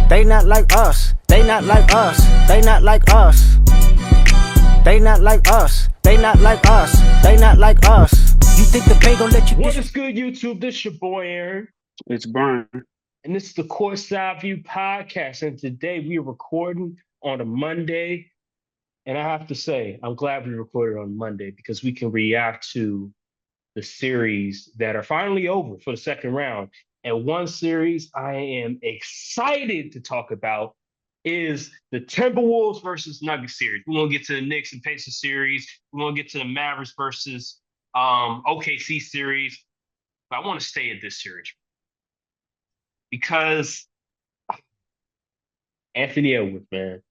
They not like us. They not like us. They not like us. They not like us. They not like us. They not like us. You think the Bay gon' let you What is good, YouTube? This is your boy Aaron, It's Brian. and this is the Courtside View podcast. And today we are recording on a Monday, and I have to say, I'm glad we recorded on Monday because we can react to the series that are finally over for the second round. And one series I am excited to talk about is the Timberwolves versus Nuggets series. We won't get to the Knicks and Pacers series. We won't get to the Mavericks versus OKC series. But I want to stay in this series because Anthony Edwards, man,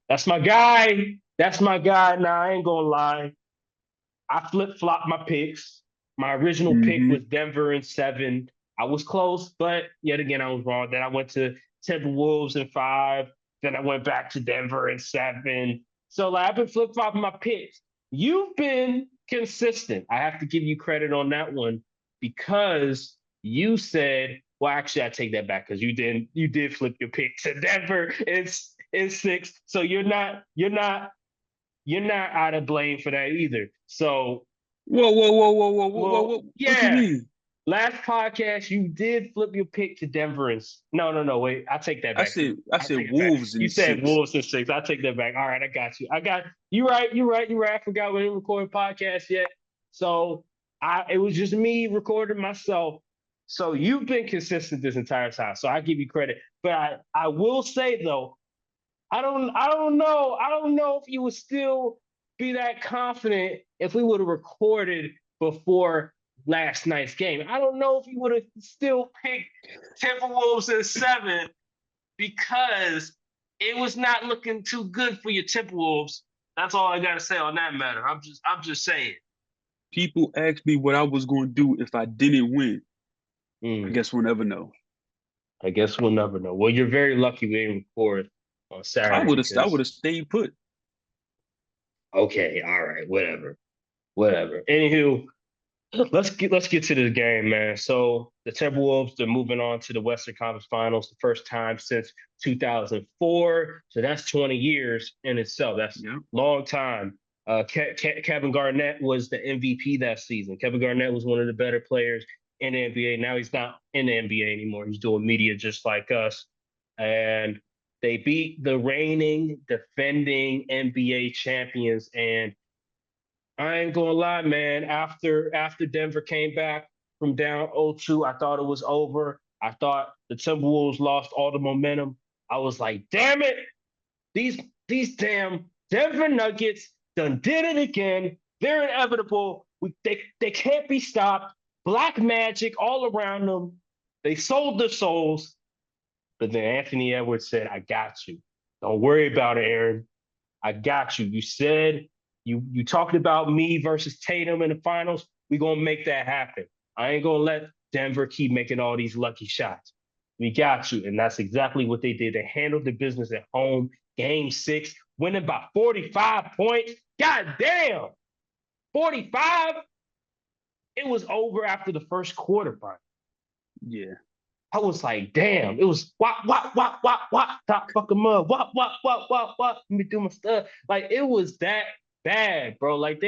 that's my guy. That's my guy. Now I ain't gonna lie. I flip flopped my picks. My original pick Mm-hmm. was Denver in 7. I was close, but yet again I was wrong. Then I went to Timberwolves in 5. Then I went back to Denver in 7. So like I've been flip flopping my picks. You've been consistent. I have to give you credit on that one because you said, well, actually, I take that back because you did flip your pick to Denver. It's 6. So you're not out of blame for that either. So, Whoa. well, What you yeah. mean? Last podcast, you did flip your pick to Denver. No, wait. I take that I back. said I I said take it back. Wolves You in said 6. Wolves in 6. I take that back. All right, I got you. You right. I forgot we didn't record a podcast yet. So it was just me recording myself. So you've been consistent this entire time. So I give you credit. But I will say though, I don't know if you would still be that confident if we would have recorded before last night's game. I don't know if you would have still picked Timberwolves in 7 because it was not looking too good for your Timberwolves. That's all I gotta say on that matter. I'm just saying. People asked me what I was going to do if I didn't win. I Mm, guess we'll never know. I guess we'll never know. Well, you're very lucky we didn't record on I Saturday would have I would because have stayed put. okay, all right, whatever. Anywho, let's get to the game, man. So the Timberwolves, they're moving on to the Western Conference Finals, the first time since 2004. So that's 20 years in itself. That's a Yeah. long time. Kevin Garnett was the MVP that season. Kevin Garnett was one of the better players in the NBA. Now he's not in the NBA anymore. He's doing media just like us. And they beat the reigning, defending NBA champions. And I ain't gonna lie, man. After Denver came back from down 0-2, I thought it was over. I thought the Timberwolves lost all the momentum. I was like, damn it, these these damn Denver Nuggets done did it again. They're inevitable. They can't be stopped. Black magic all around them. They sold their souls. But then Anthony Edwards said, I got you. Don't worry about it, Aaron. I got you. You said you talked about me versus Tatum in the finals. We're gonna make that happen. I ain't gonna let Denver keep making all these lucky shots. We got you. And that's exactly what they did. They handled the business at home, game 6, winning by 45 points. God damn. 45. It was over after the first quarter, Brian. Yeah. I was like, damn, it was top fucking mud, what, let me do my stuff. Like it was that bad, bro. Like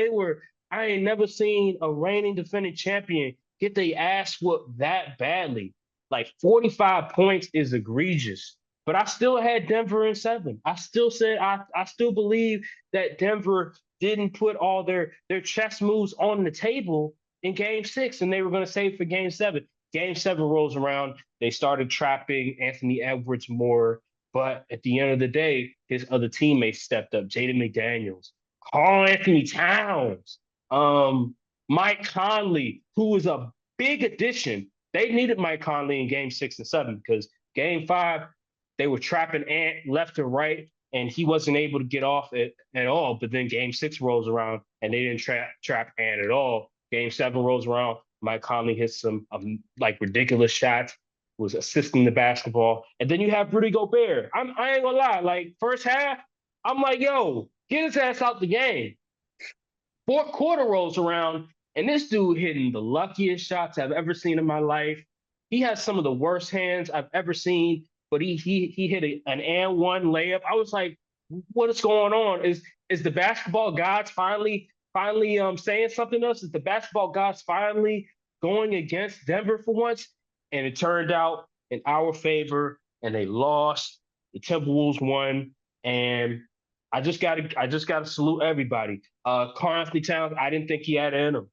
I ain't never seen a reigning defending champion get their ass whooped that badly. Like 45 points is egregious. But I still had Denver in 7. I still said I still believe that Denver didn't put all their chess moves on the table in game 6 and they were gonna save for game 7. Game 7 rolls around. They started trapping Anthony Edwards more. But at the end of the day, his other teammates stepped up. Jaden McDaniels, Karl Anthony Towns, Mike Conley, who was a big addition. They needed Mike Conley in game 6 and 7 because game 5, they were trapping Ant left and right, and he wasn't able to get off it at all. But then game 6 rolls around, and they didn't trap Ant at all. Game 7 rolls around. Mike Conley hits some like ridiculous shots, was assisting the basketball. And then you have Rudy Gobert. I ain't gonna lie, like first half, I'm like, yo, get his ass out the game. Fourth quarter rolls around, and this dude hitting the luckiest shots I've ever seen in my life. He has some of the worst hands I've ever seen. but he hit an and one layup. I was like, what is going on? Is the basketball gods finally saying something else? Is the basketball gods finally going against Denver for once? And it turned out in our favor, and they lost. The Timberwolves won, and I just gotta salute everybody. Karl Anthony Towns, I didn't think he had it in him.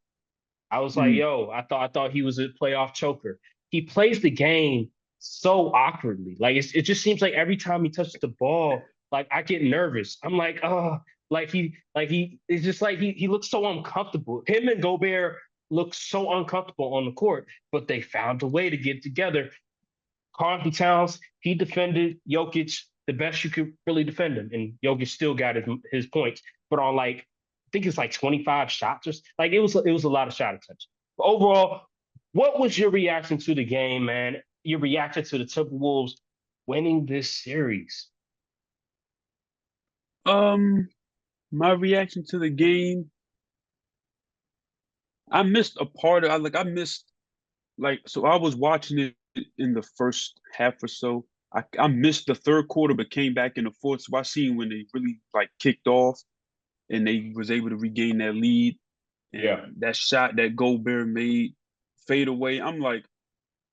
I was like, Mm, yo, I thought he was a playoff choker. He plays the game so awkwardly. Like it just seems like every time he touches the ball, like I get nervous. I'm like, oh, like he it's just like he looks so uncomfortable. Him and Gobert look so uncomfortable on the court, but they found a way to get together. Karl Towns, he defended Jokic the best you could really defend him, and Jokic still got his points, but on like I think it's like 25 shots or like it was a lot of shot attempts. But overall, what was your reaction to the game, man? Your reaction to the Timberwolves winning this series? my reaction to the game, I missed a part of. I missed so I was watching it in the first half or so. I missed the third quarter, but came back in the fourth. So I seen when they really like kicked off and they was able to regain that lead Yeah, and that shot that Gobert made fade away. I'm like,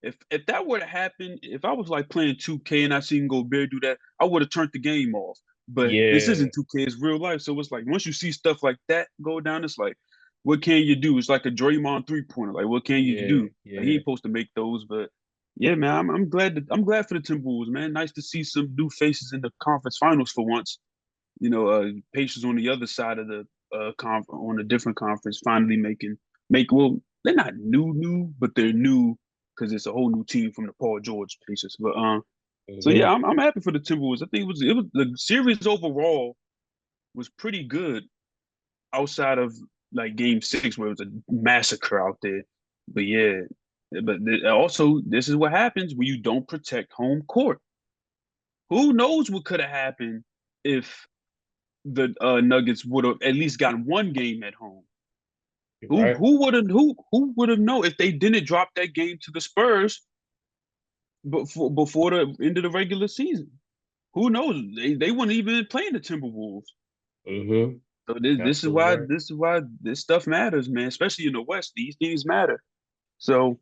if that were to happen, if I was like playing 2K and I seen Gobert do that, I would have turned the game off. But this yeah, isn't 2K, it's real life. So it's like once you see stuff like that go down, it's like, what can you do? It's like a Draymond 3-pointer. Like, what can you yeah, do? Like, he yeah. ain't supposed to make those, but yeah, man, I'm glad for the Timberwolves, man. Nice to see some new faces in the conference finals for once. Pacers on the other side of the on a different conference finally well, they're not new, but they're new because it's a whole new team from the Paul George Pacers. But so yeah, Mhm. I'm happy for the Timberwolves. I think it was the series overall was pretty good outside of like Game 6 where it was a massacre out there. But yeah, also this is what happens when you don't protect home court. Who knows what could have happened if the Nuggets would have at least gotten one game at home. Who Right. who would have who would have known if they didn't drop that game to the Spurs before the end of the regular season? Who knows? They wouldn't even been playing the Timberwolves. Mm-hmm. So this is Absolutely why right. this stuff matters, man. Especially in the West, these things matter. So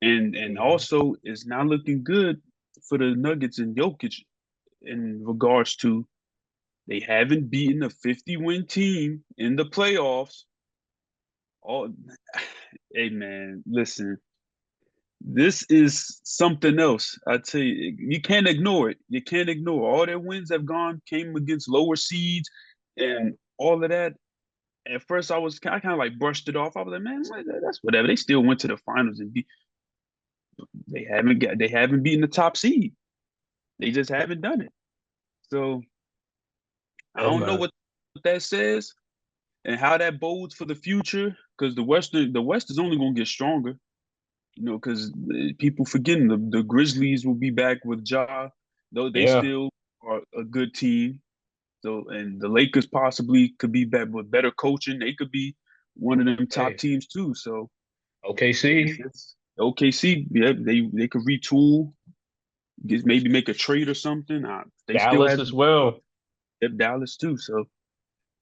and Mm-hmm. also it's not looking good for the Nuggets and Jokic in regards to they haven't beaten a 50-win team in the playoffs. Oh, hey man, listen. This is something else. I tell you, you can't ignore it. You can't ignore all their wins have came against lower seeds and all of that. At first, I kind of like brushed it off. I was like, man, that's whatever. They still went to the finals and they haven't beaten the top seed. They just haven't done it. So I Hey don't know man. what that says and how that bodes for the future because the West is only going to get stronger. Because people forgetting the Grizzlies will be back with Ja, though they Yeah. still are a good team. So, and the Lakers possibly could be back with better coaching. They could be one of them top Hey. teams too. So, OKC. it's OKC. Yeah, they could retool, maybe make a trade or something. They still Dallas have as well. Dallas too. So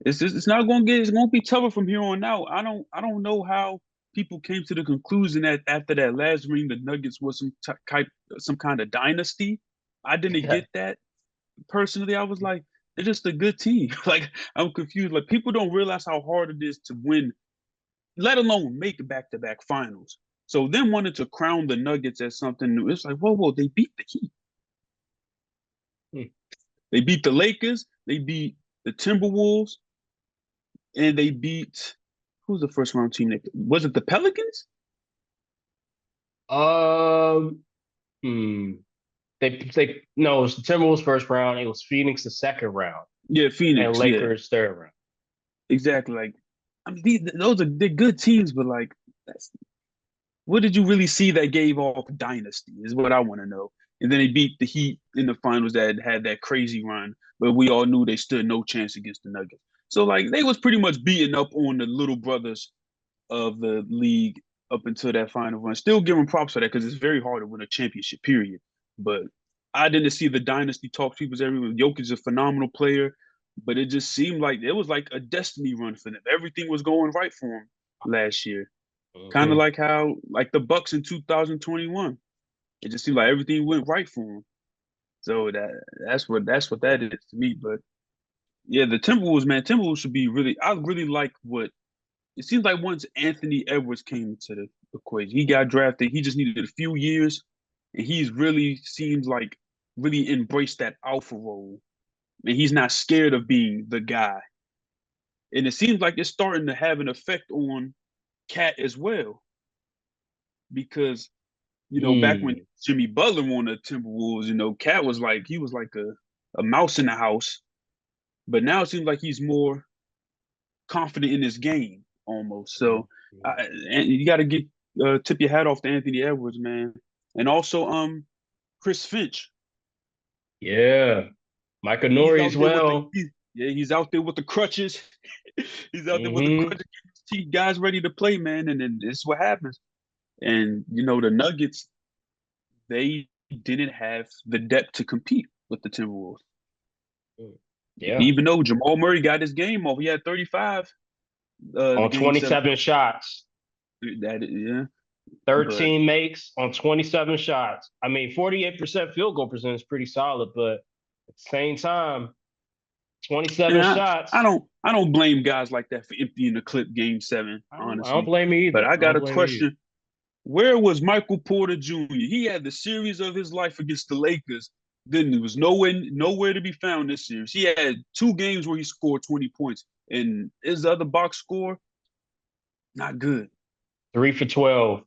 it's not going to get. It's going to be tougher from here on out. I don't know how people came to the conclusion that after that last ring, the Nuggets was some kind of dynasty. I didn't Yeah. get that personally. I was like, they're just a good team. Like I'm confused. Like people don't realize how hard it is to win, let alone make back-to-back finals. So then wanted to crown the Nuggets as something new. It's like, whoa, they beat the Heat. Hmm. They beat the Lakers. They beat the Timberwolves. And they beat who's the first round team? Was it the Pelicans? Um. Hmm. They no, it was the Timberwolves first round. It was Phoenix the second round, Yeah, and Phoenix. Yeah, Lakers third round. exactly. Like, I mean, they're good teams, but like, that's, what did you really see that gave off dynasty? Is what I want to know. And then they beat the Heat in the finals that had that crazy run, but we all knew they stood no chance against the Nuggets. So like, they was pretty much beating up on the little brothers of the league up until that final run. Still giving props for that because it's very hard to win a championship. Period. But I didn't see the dynasty talk. People was everywhere. Jokic is a phenomenal player, but it just seemed like it was like a destiny run for them. Everything was going right for him last year. Kind of Mhm. like how like the Bucks in 2021. It just seemed like everything went right for him. So that's what that is to me. But yeah, the Timberwolves, man, Timberwolves should be really. I really like what it seems like once Anthony Edwards came into the equation, he got drafted. He just needed a few years, and he's really seems like really embraced that alpha role, and he's not scared of being the guy. And it seems like it's starting to have an effect on Cat as well, because back when Mm. Jimmy Butler on the Timberwolves, Cat was like he was like a mouse in the house, but now it seems like he's more confident in his game almost. So and you got to get tip your hat off to Anthony Edwards, man, and also Chris Finch. Yeah. Micah He's Nori as out there with well. he's out there with the crutches. He's out there with the Hmm. crutches. Keep guys ready to play, man, and then this is what happens. And the Nuggets, they didn't have the depth to compete with the Timberwolves. Yeah. Even though Jamal Murray got his game off, he had 35 the On game 7. 27 shots. Yeah, but 13 makes on 27 shots. I mean, 48% field goal percentage is pretty solid, but at the same time, and 27 I shots. don't blame guys like that for emptying the clip game 7, I don't honestly. blame you But either. I I don't got a blame you either. question. Where was Michael Porter Jr.? He had the series of his life against the Lakers. Then he was nowhere to be found this series. He had 2 games where he scored 20 points. And his other box score, not good. 3 for 12.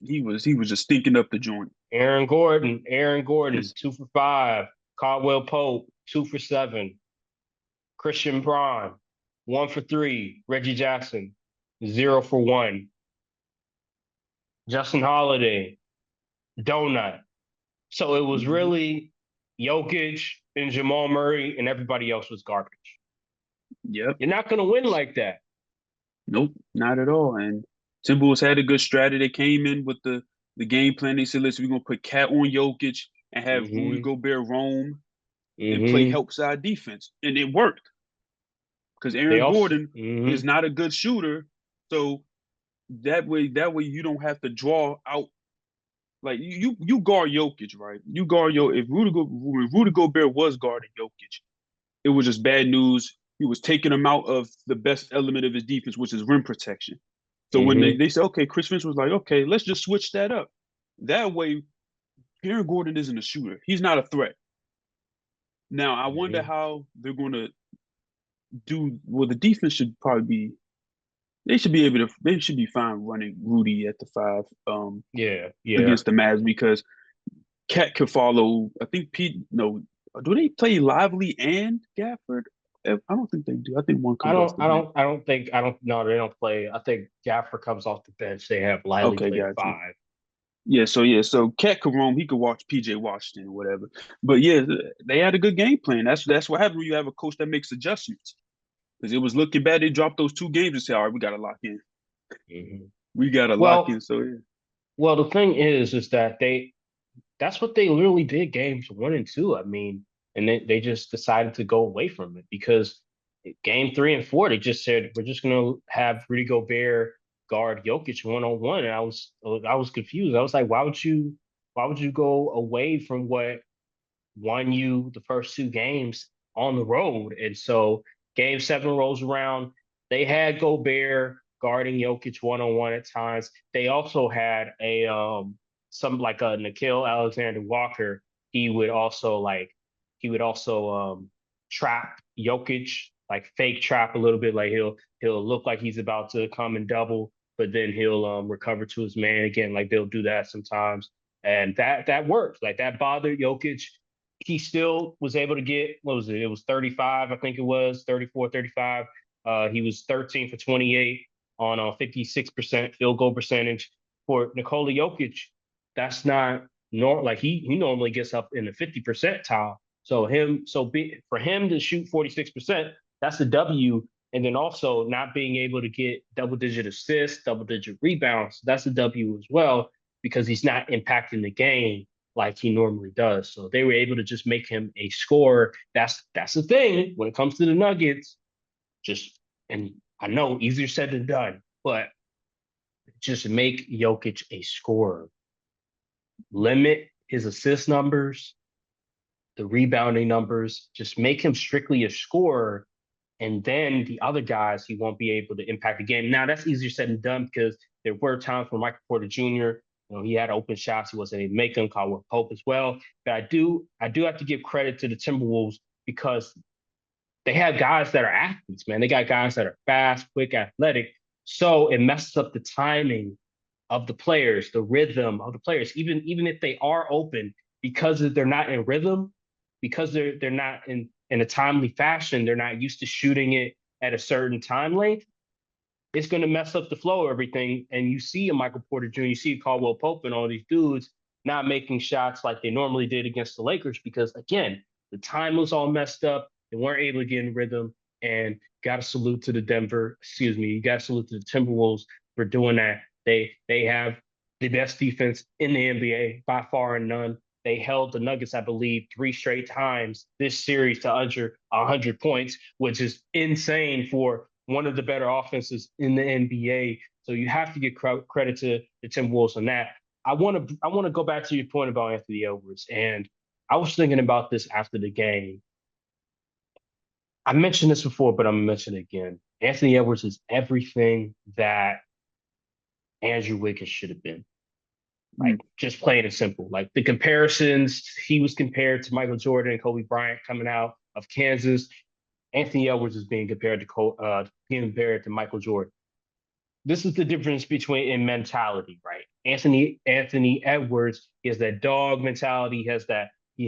He was just stinking up the joint. Aaron Gordon, 2 for 5. Caldwell Pope, 2 for 7. Christian Braun, 1 for 3. Reggie Jackson, 0 for 1. Justin Holiday, donut. So it was Mhm. really Jokic and Jamal Murray, and everybody else was garbage. Yep. You're not going to win like that. Nope, not at all. And Timberwolves had a good strategy. They came in with the game plan. They said, listen, we're gonna put Cat on Jokic and have Rudy Hmm. Gobert roam and play Hmm. help side defense. And it worked. Because They Aaron also, Gordon is not a good shooter. So that way you don't have to draw out like you guard Jokic, right? You guard if when Rudy Gobert was guarding Jokic, it was just bad news. He was taking him out of the best element of his defense, which is rim protection. So when hmm they said, okay, Chris Finch was like, okay, let's just switch that up. That way, Aaron Gordon isn't a shooter. He's not a threat. Now, I wonder hmm how they're going to do. Well, the defense should probably be. They should be able to. They should be fine running Rudy at the 5 yeah, yeah. against the Mavs because Cat could follow. I think Pete. No, do they play Lively and Gafford? I don't think they do. I think one I comes off don't, the I bench. don't, I don't think, I don't, no, they don't play. I think Gaffer comes off the bench. They have Lively Okay, play the gotcha. 5. So Cat could roam. He could watch PJ Washington or whatever. But yeah, they had a good game plan. That's what happens when you have a coach that makes adjustments. Because it was looking bad. They dropped those 2 games and said, all right, we got to lock in. Hmm. We got to lock in. Well, So yeah. well, the thing is that that's what they literally did games 1 and 2. I mean, and they just decided to go away from it because game 3 and 4, they just said, we're just going to have Rudy Gobert guard Jokic 1-on-1. And I was confused. I was like, why would you go away from what won you the first 2 games on the road? And so game 7 rolls around. They had Gobert guarding Jokic 1-on-1 at times. They also had some like a Nikhil Alexander Walker. He would also trap Jokic, like fake trap a little bit. Like he'll look like he's about to come and double, but then he'll recover to his man again. Like they'll do that sometimes. And that worked. Like that bothered Jokic. He still was able to get, what was it? It was 35, I think it was 34, 35. He was 13 for 28 on a 56% field goal percentage. For Nikola Jokic, that's not normal. Like he normally gets up in the 50 percentile. For him to shoot 46%, that's a W. And then also not being able to get double digit assists, double digit rebounds, that's a W as well, because he's not impacting the game. like he normally does. So they were able to just make him a scorer. That's the thing when it comes to the Nuggets. Just and I know easier said than done, but just make Jokic a scorer. Limit his assist numbers, the rebounding numbers. Just make him strictly a scorer, and then the other guys he won't be able to impact the game. Now that's easier said than done because there were times when Michael Porter Jr. He had open shots, he wasn't able to make them. Caldwell Pope as well. But I do have to give credit to the Timberwolves because they have guys that are athletes, man. They got guys that are fast, quick, athletic. So it messes up the timing of the players, the rhythm of the players, even if they are open, because they're not in rhythm, because they're not in a timely fashion, they're not used to shooting it at a certain time length. It's going to mess up the flow of everything. And you see a Michael Porter Jr., you see Caldwell Pope and all these dudes not making shots like they normally did against the Lakers because, again, the time was all messed up. They weren't able to get in rhythm. And got to salute to the you got to salute to the Timberwolves for doing that. They have the best defense in the NBA by far and none. They held the Nuggets, I believe, 3 straight times this series to under 100 points, which is insane for one of the better offenses in the NBA. So you have to give credit to the Timberwolves on that. I want to go back to your point about Anthony Edwards, and I was thinking about this after the game. I mentioned this before, but I'm gonna mention it again. Anthony Edwards is everything that Andrew Wiggins should have been. Like just plain and simple. Like the comparisons, he was compared to Michael Jordan and Kobe Bryant coming out of Kansas. Anthony Edwards is being compared to Michael Jordan. This is the difference between in mentality, right? Anthony Edwards has that dog mentality. He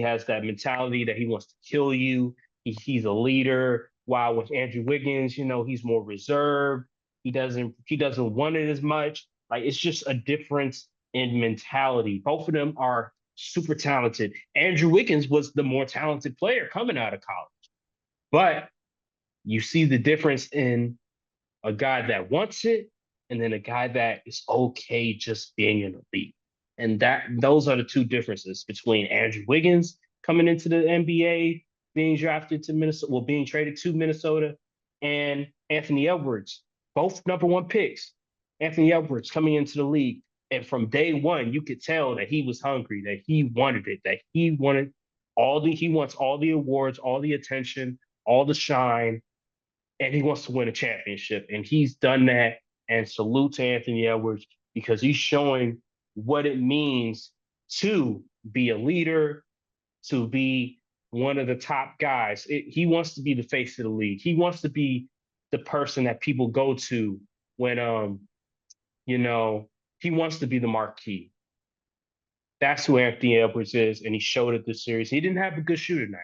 has that mentality that he wants to kill you. He's a leader. While with Andrew Wiggins, he's more reserved. He doesn't want it as much. Like it's just a difference in mentality. Both of them are super talented. Andrew Wiggins was the more talented player coming out of college, but you see the difference in a guy that wants it and then a guy that is okay just being in the league. And those are the two differences between Andrew Wiggins coming into the NBA, being drafted to Minnesota, well, being traded to Minnesota, and Anthony Edwards, both number one picks. Anthony Edwards coming into the league. And from day one, you could tell that he was hungry, that he wanted it, that he wants all the awards, all the attention, all the shine, and he wants to win a championship. And he's done that. And salute to Anthony Edwards because he's showing what it means to be a leader, to be one of the top guys. He wants to be the face of the league. He wants to be the person that people go to when he wants to be the marquee. That's who Anthony Edwards is, and he showed it this series. He didn't have a good shooter night.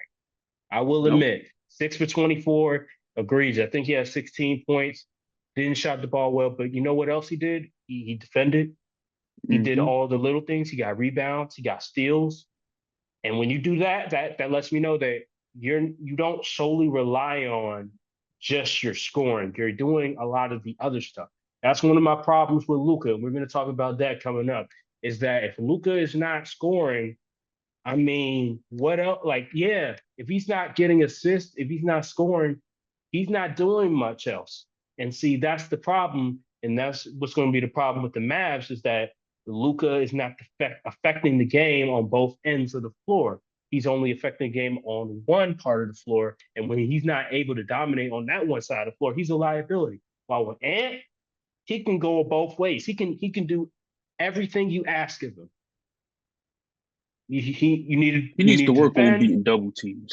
I will Nope. admit, 6 for 24, agrees. I think he had 16 points. Didn't shot the ball well, but you know what else he did? He defended. He did all the little things. He got rebounds. He got steals. And when you do that, that lets me know that you don't solely rely on just your scoring. You're doing a lot of the other stuff. That's one of my problems with Luka. We're going to talk about that coming up. Is that if Luka is not scoring, I mean, what else? Like, yeah, if he's not getting assists, if he's not scoring, he's not doing much else. And see, that's the problem. And that's what's going to be the problem with the Mavs is that Luka is not affecting the game on both ends of the floor. He's only affecting the game on one part of the floor. And when he's not able to dominate on that one side of the floor, he's a liability. While with Ant, he can go both ways. He can do everything you ask of him. You need He needs to to work on defend. beating double teams.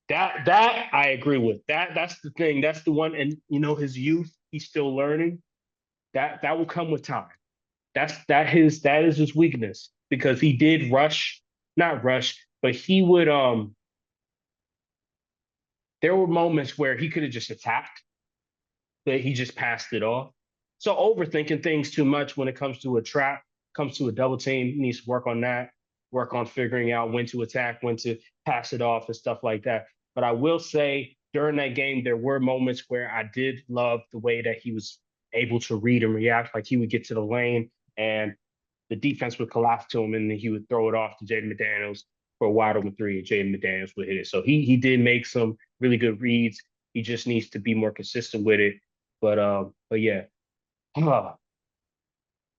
That I agree with. That's the thing. That's the one. And his youth, he's still learning. That will come with time. That is his weakness because he did not rush, but he would there were moments where he could have just attacked, but he just passed it off. So overthinking things too much when it comes to a trap, comes to a double team, he needs to work on that, work on figuring out when to attack, when to pass it off and stuff like that. But I will say during that game, there were moments where I did love the way that he was able to read and react. Like he would get to the lane and the defense would collapse to him, and then he would throw it off to Jaden McDaniels for a wide open three, and Jaden McDaniels would hit it. So he did make some really good reads. He just needs to be more consistent with it. But yeah,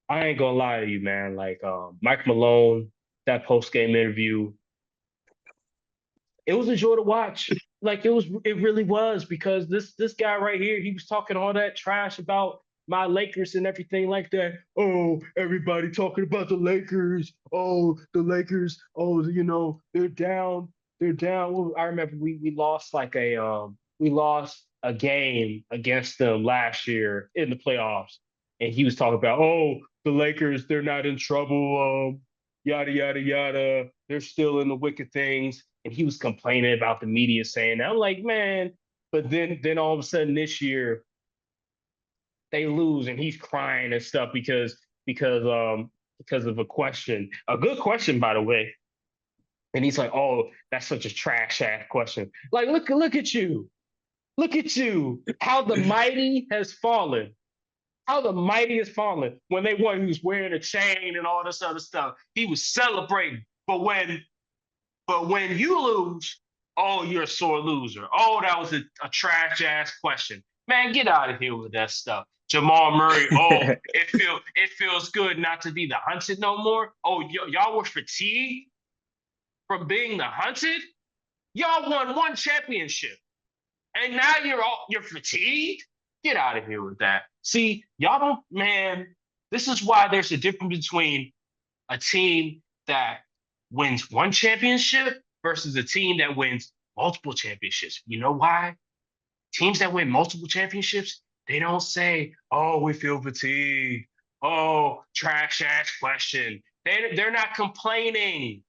I ain't gonna lie to you, man. Like Mike Malone, that post game interview, it was a joy to watch. Like it really was because this guy right here, he was talking all that trash about my Lakers and everything like that. Oh, everybody talking about the Lakers. Oh, the Lakers. Oh, they're down. They're down. Well, I remember we lost we lost a game against them last year in the playoffs, and he was talking about, oh, the Lakers, they're not in trouble. Yada yada yada. They're still in the wicked things, and he was complaining about the media saying that. I'm like, man. But then all of a sudden this year they lose, and he's crying and stuff because of a good question, by the way. And he's like, oh, that's such a trash ass question. Like, look at you. Look at you. How the mighty has fallen. How the mighty has fallen. When they won, he was wearing a chain and all this other stuff. He was celebrating. But when you lose, oh, you're a sore loser. Oh, that was a trash ass question. Man, get out of here with that stuff. Jamal Murray, oh, it feels good not to be the hunted no more. Oh, y'all were fatigued from being the hunted. Y'all won one championship, and now you're fatigued. Get out of here with that. See, y'all don't, man. This is why there's a difference between a team that wins one championship versus a team that wins multiple championships. You know why? Teams that win multiple championships, they don't say, "Oh, we feel fatigued." Oh, trash ass question. They're not complaining.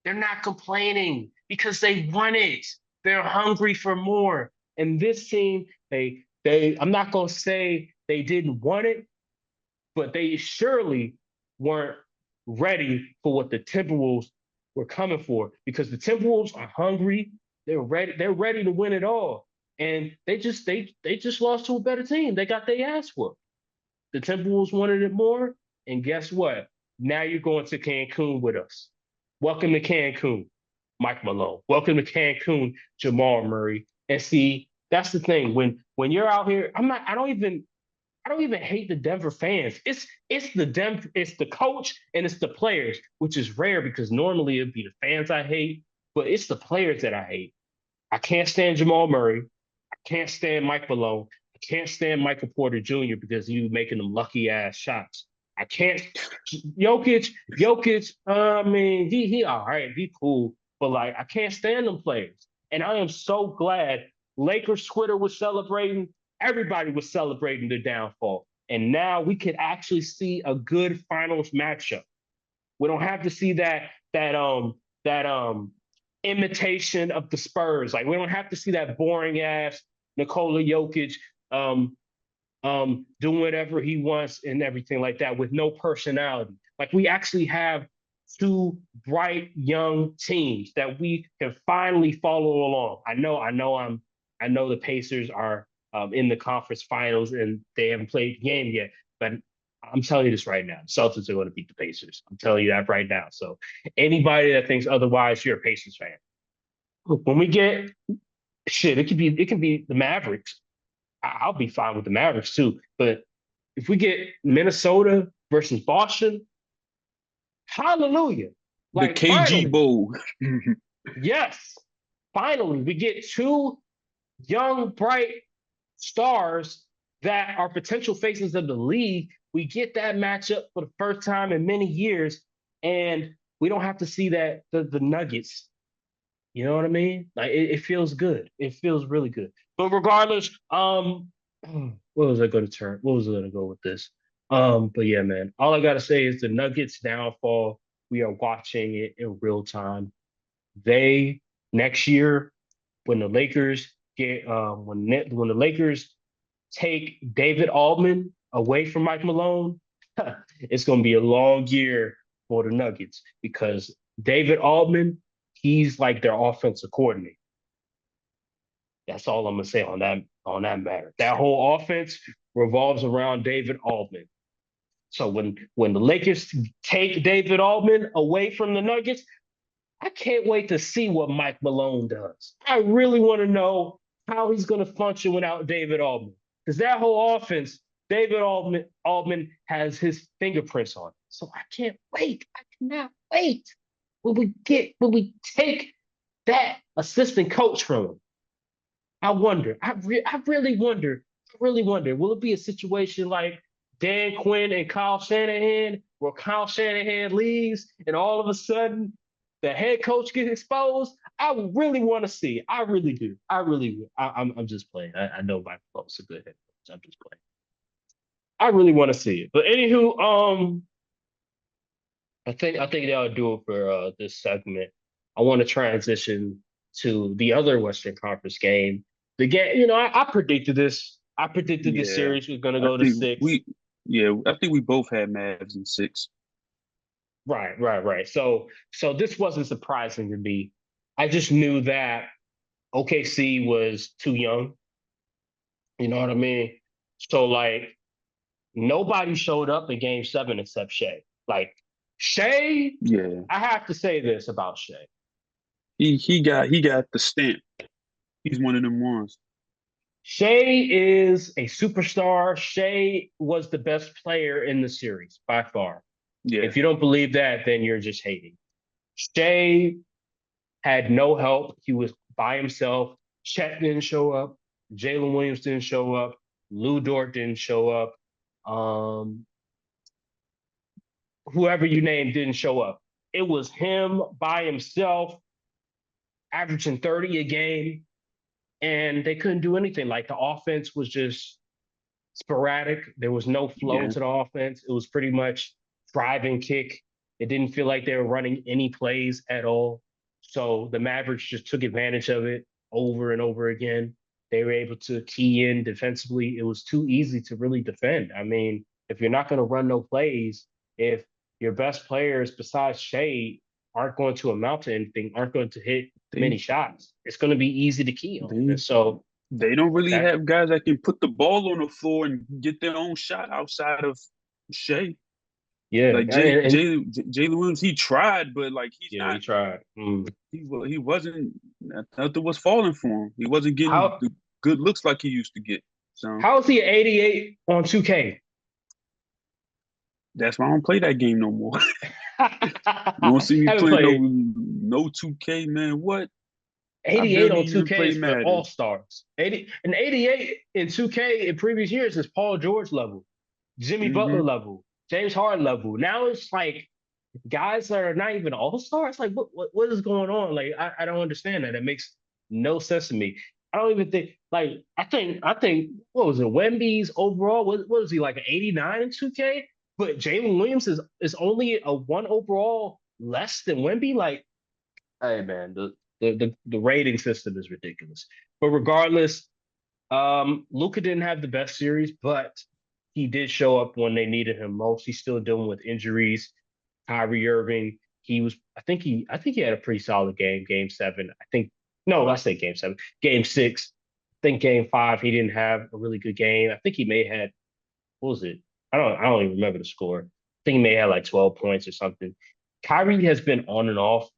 They're not complaining because they won it. They're hungry for more. And this team, they I'm not gonna say they didn't want it, but they surely weren't ready for what the Timberwolves were coming for because the Timberwolves are hungry. They're ready to win it all. And they just lost to a better team. They got their ass whooped. The Timberwolves wanted it more. And guess what? Now you're going to Cancun with us. Welcome to Cancun, Mike Malone. Welcome to Cancun, Jamal Murray. And see, that's the thing. When you're out here, I don't even hate the Denver fans. It's the coach and it's the players, which is rare because normally it'd be the fans I hate, but it's the players that I hate. I can't stand Jamal Murray. I can't stand Mike Malone. I can't stand Michael Porter Jr. because he was making them lucky ass shots. I can't Jokic, I mean, he all right, he cool, but like I can't stand them players. And I am so glad Lakers Twitter was celebrating, everybody was celebrating the downfall. And now we can actually see a good finals matchup. We don't have to see that imitation of the Spurs. Like we don't have to see that boring ass Nikola Jokic um, doing whatever he wants and everything like that with no personality. Like we actually have two bright young teams that we can finally follow along. I know the Pacers are in the conference finals and they haven't played the game yet, but I'm telling you this right now. The Celtics are going to beat the Pacers. I'm telling you that right now. So anybody that thinks otherwise, you're a Pacers fan. When we get shit, it can be the Mavericks. I'll be fine with the Mavericks too. But if we get Minnesota versus Boston, hallelujah. The Like KG finally, Bowl. yes, finally, we get two young, bright stars that are potential faces of the league. We get that matchup for the first time in many years, and we don't have to see that the Nuggets. You know what I mean? Like it feels good. It feels really good. But regardless, what was I going to turn? What was I going to go with this? But yeah, man. All I gotta say is the Nuggets downfall. We are watching it in real time. They next year when the Lakers get when the Lakers take David Altman away from Mike Malone, it's going to be a long year for the Nuggets because David Altman, he's like their offensive coordinator. That's all I'm gonna say on that matter. That whole offense revolves around David Altman. So when the Lakers take David Altman away from the Nuggets, I can't wait to see what Mike Malone does. I really want to know how he's going to function without David Altman. Because that whole offense, Altman has his fingerprints on it. So I can't wait. I cannot wait. When we take that assistant coach from him? I wonder. I really wonder. I really wonder. Will it be a situation like Dan Quinn and Kyle Shanahan, where Kyle Shanahan leaves and all of a sudden the head coach gets exposed? I really want to see. I really do. I really do. I'm just playing. I know Mike Flo's a good head coach. I'm just playing. I really want to see it. But anywho, I think that'll do it for this segment. I want to transition to the other Western Conference game. The game, I predicted this. I predicted this Yeah, series was going to I go to think six. I think we both had Mavs in 6. Right. So this wasn't surprising to me. I just knew that OKC was too young. You know what I mean? So like nobody showed up in Game 7 except Shea. Like Shea, Yeah, I have to say this about Shea. he got the stamp. He's one of them ones. Shea is a superstar. Shea was the best player in the series by far. Yeah, If you don't believe that, then you're just hating. Shea had no help. He was by himself. Chet didn't show up. Jalen Williams didn't show up. Lou Dort didn't show up. Um, whoever you named didn't show up. It was him by himself, averaging 30 a game, and they couldn't do anything. Like the offense was just sporadic. There was no flow yeah. to the offense. It was pretty much drive and kick. It didn't feel like they were running any plays at all. So the Mavericks just took advantage of it over and over again. They were able to key in defensively. It was too easy to really defend. I mean, if you're not going to run no plays, if your best players besides Shea aren't going to amount to anything, aren't going to hit They many shots, it's going to be easy to key on. they And so they don't really that, have guys that can put the ball on the floor and get their own shot outside of Shea. yeah, Like and Jalen Williams, he tried, but like he's yeah, not. he tried. He wasn't. Nothing was falling for him. He wasn't getting How the good looks like he used to get. So how is he 88 on 2K? that's why I don't play that game no more. You don't see me Haven't playing played no 2K, man. What? I 88 barely on even 2K play is for all Madden. stars. 88 in 2K in previous years is Paul George level, Jimmy Butler Hmm. level, James Harden level. Now it's like guys that are not even all stars. Like what is going on? Like I don't understand that. It makes no sense to me. I don't even think like I think what was it? Wemby's overall what was he like an 89 in 2K? But Jalen Williams is only a one overall less than Wemby. Like, hey man, the rating system is ridiculous. But regardless, Luka didn't have the best series, but he did show up when they needed him most. He's still dealing with injuries. Kyrie Irving, I think he had a pretty solid game, game 7. I think no, I say game 7. Game 6. I think game 5 he didn't have a really good game. I think he may have had what was it? I don't even remember the score. I think he may have like 12 points or something. Kyrie has been on and off.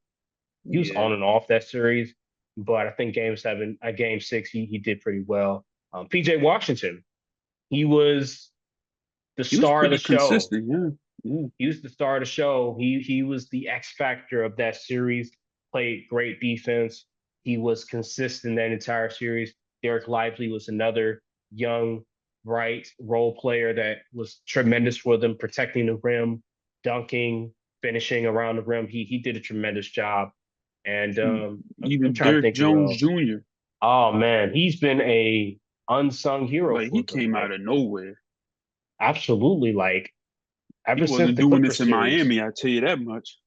He was Yeah, on and off that series, but I think game 7, game 6, he did pretty well. PJ Washington, he was the he was star of the pretty show. consistent. Yeah, yeah, He was the star of the show. He was the X factor of that series. Played great defense. He was consistent that entire series. Derek Lively was another young, bright role player that was tremendous for them, protecting the rim, dunking, finishing around the rim. He did a tremendous job. And I'm even trying to Derrick think who Jones else. Jr. Oh man, he's been a unsung hero Like he for them. came out Like of nowhere. absolutely, like He ever since wasn't the doing Clippers this in series. Miami. I tell you that much.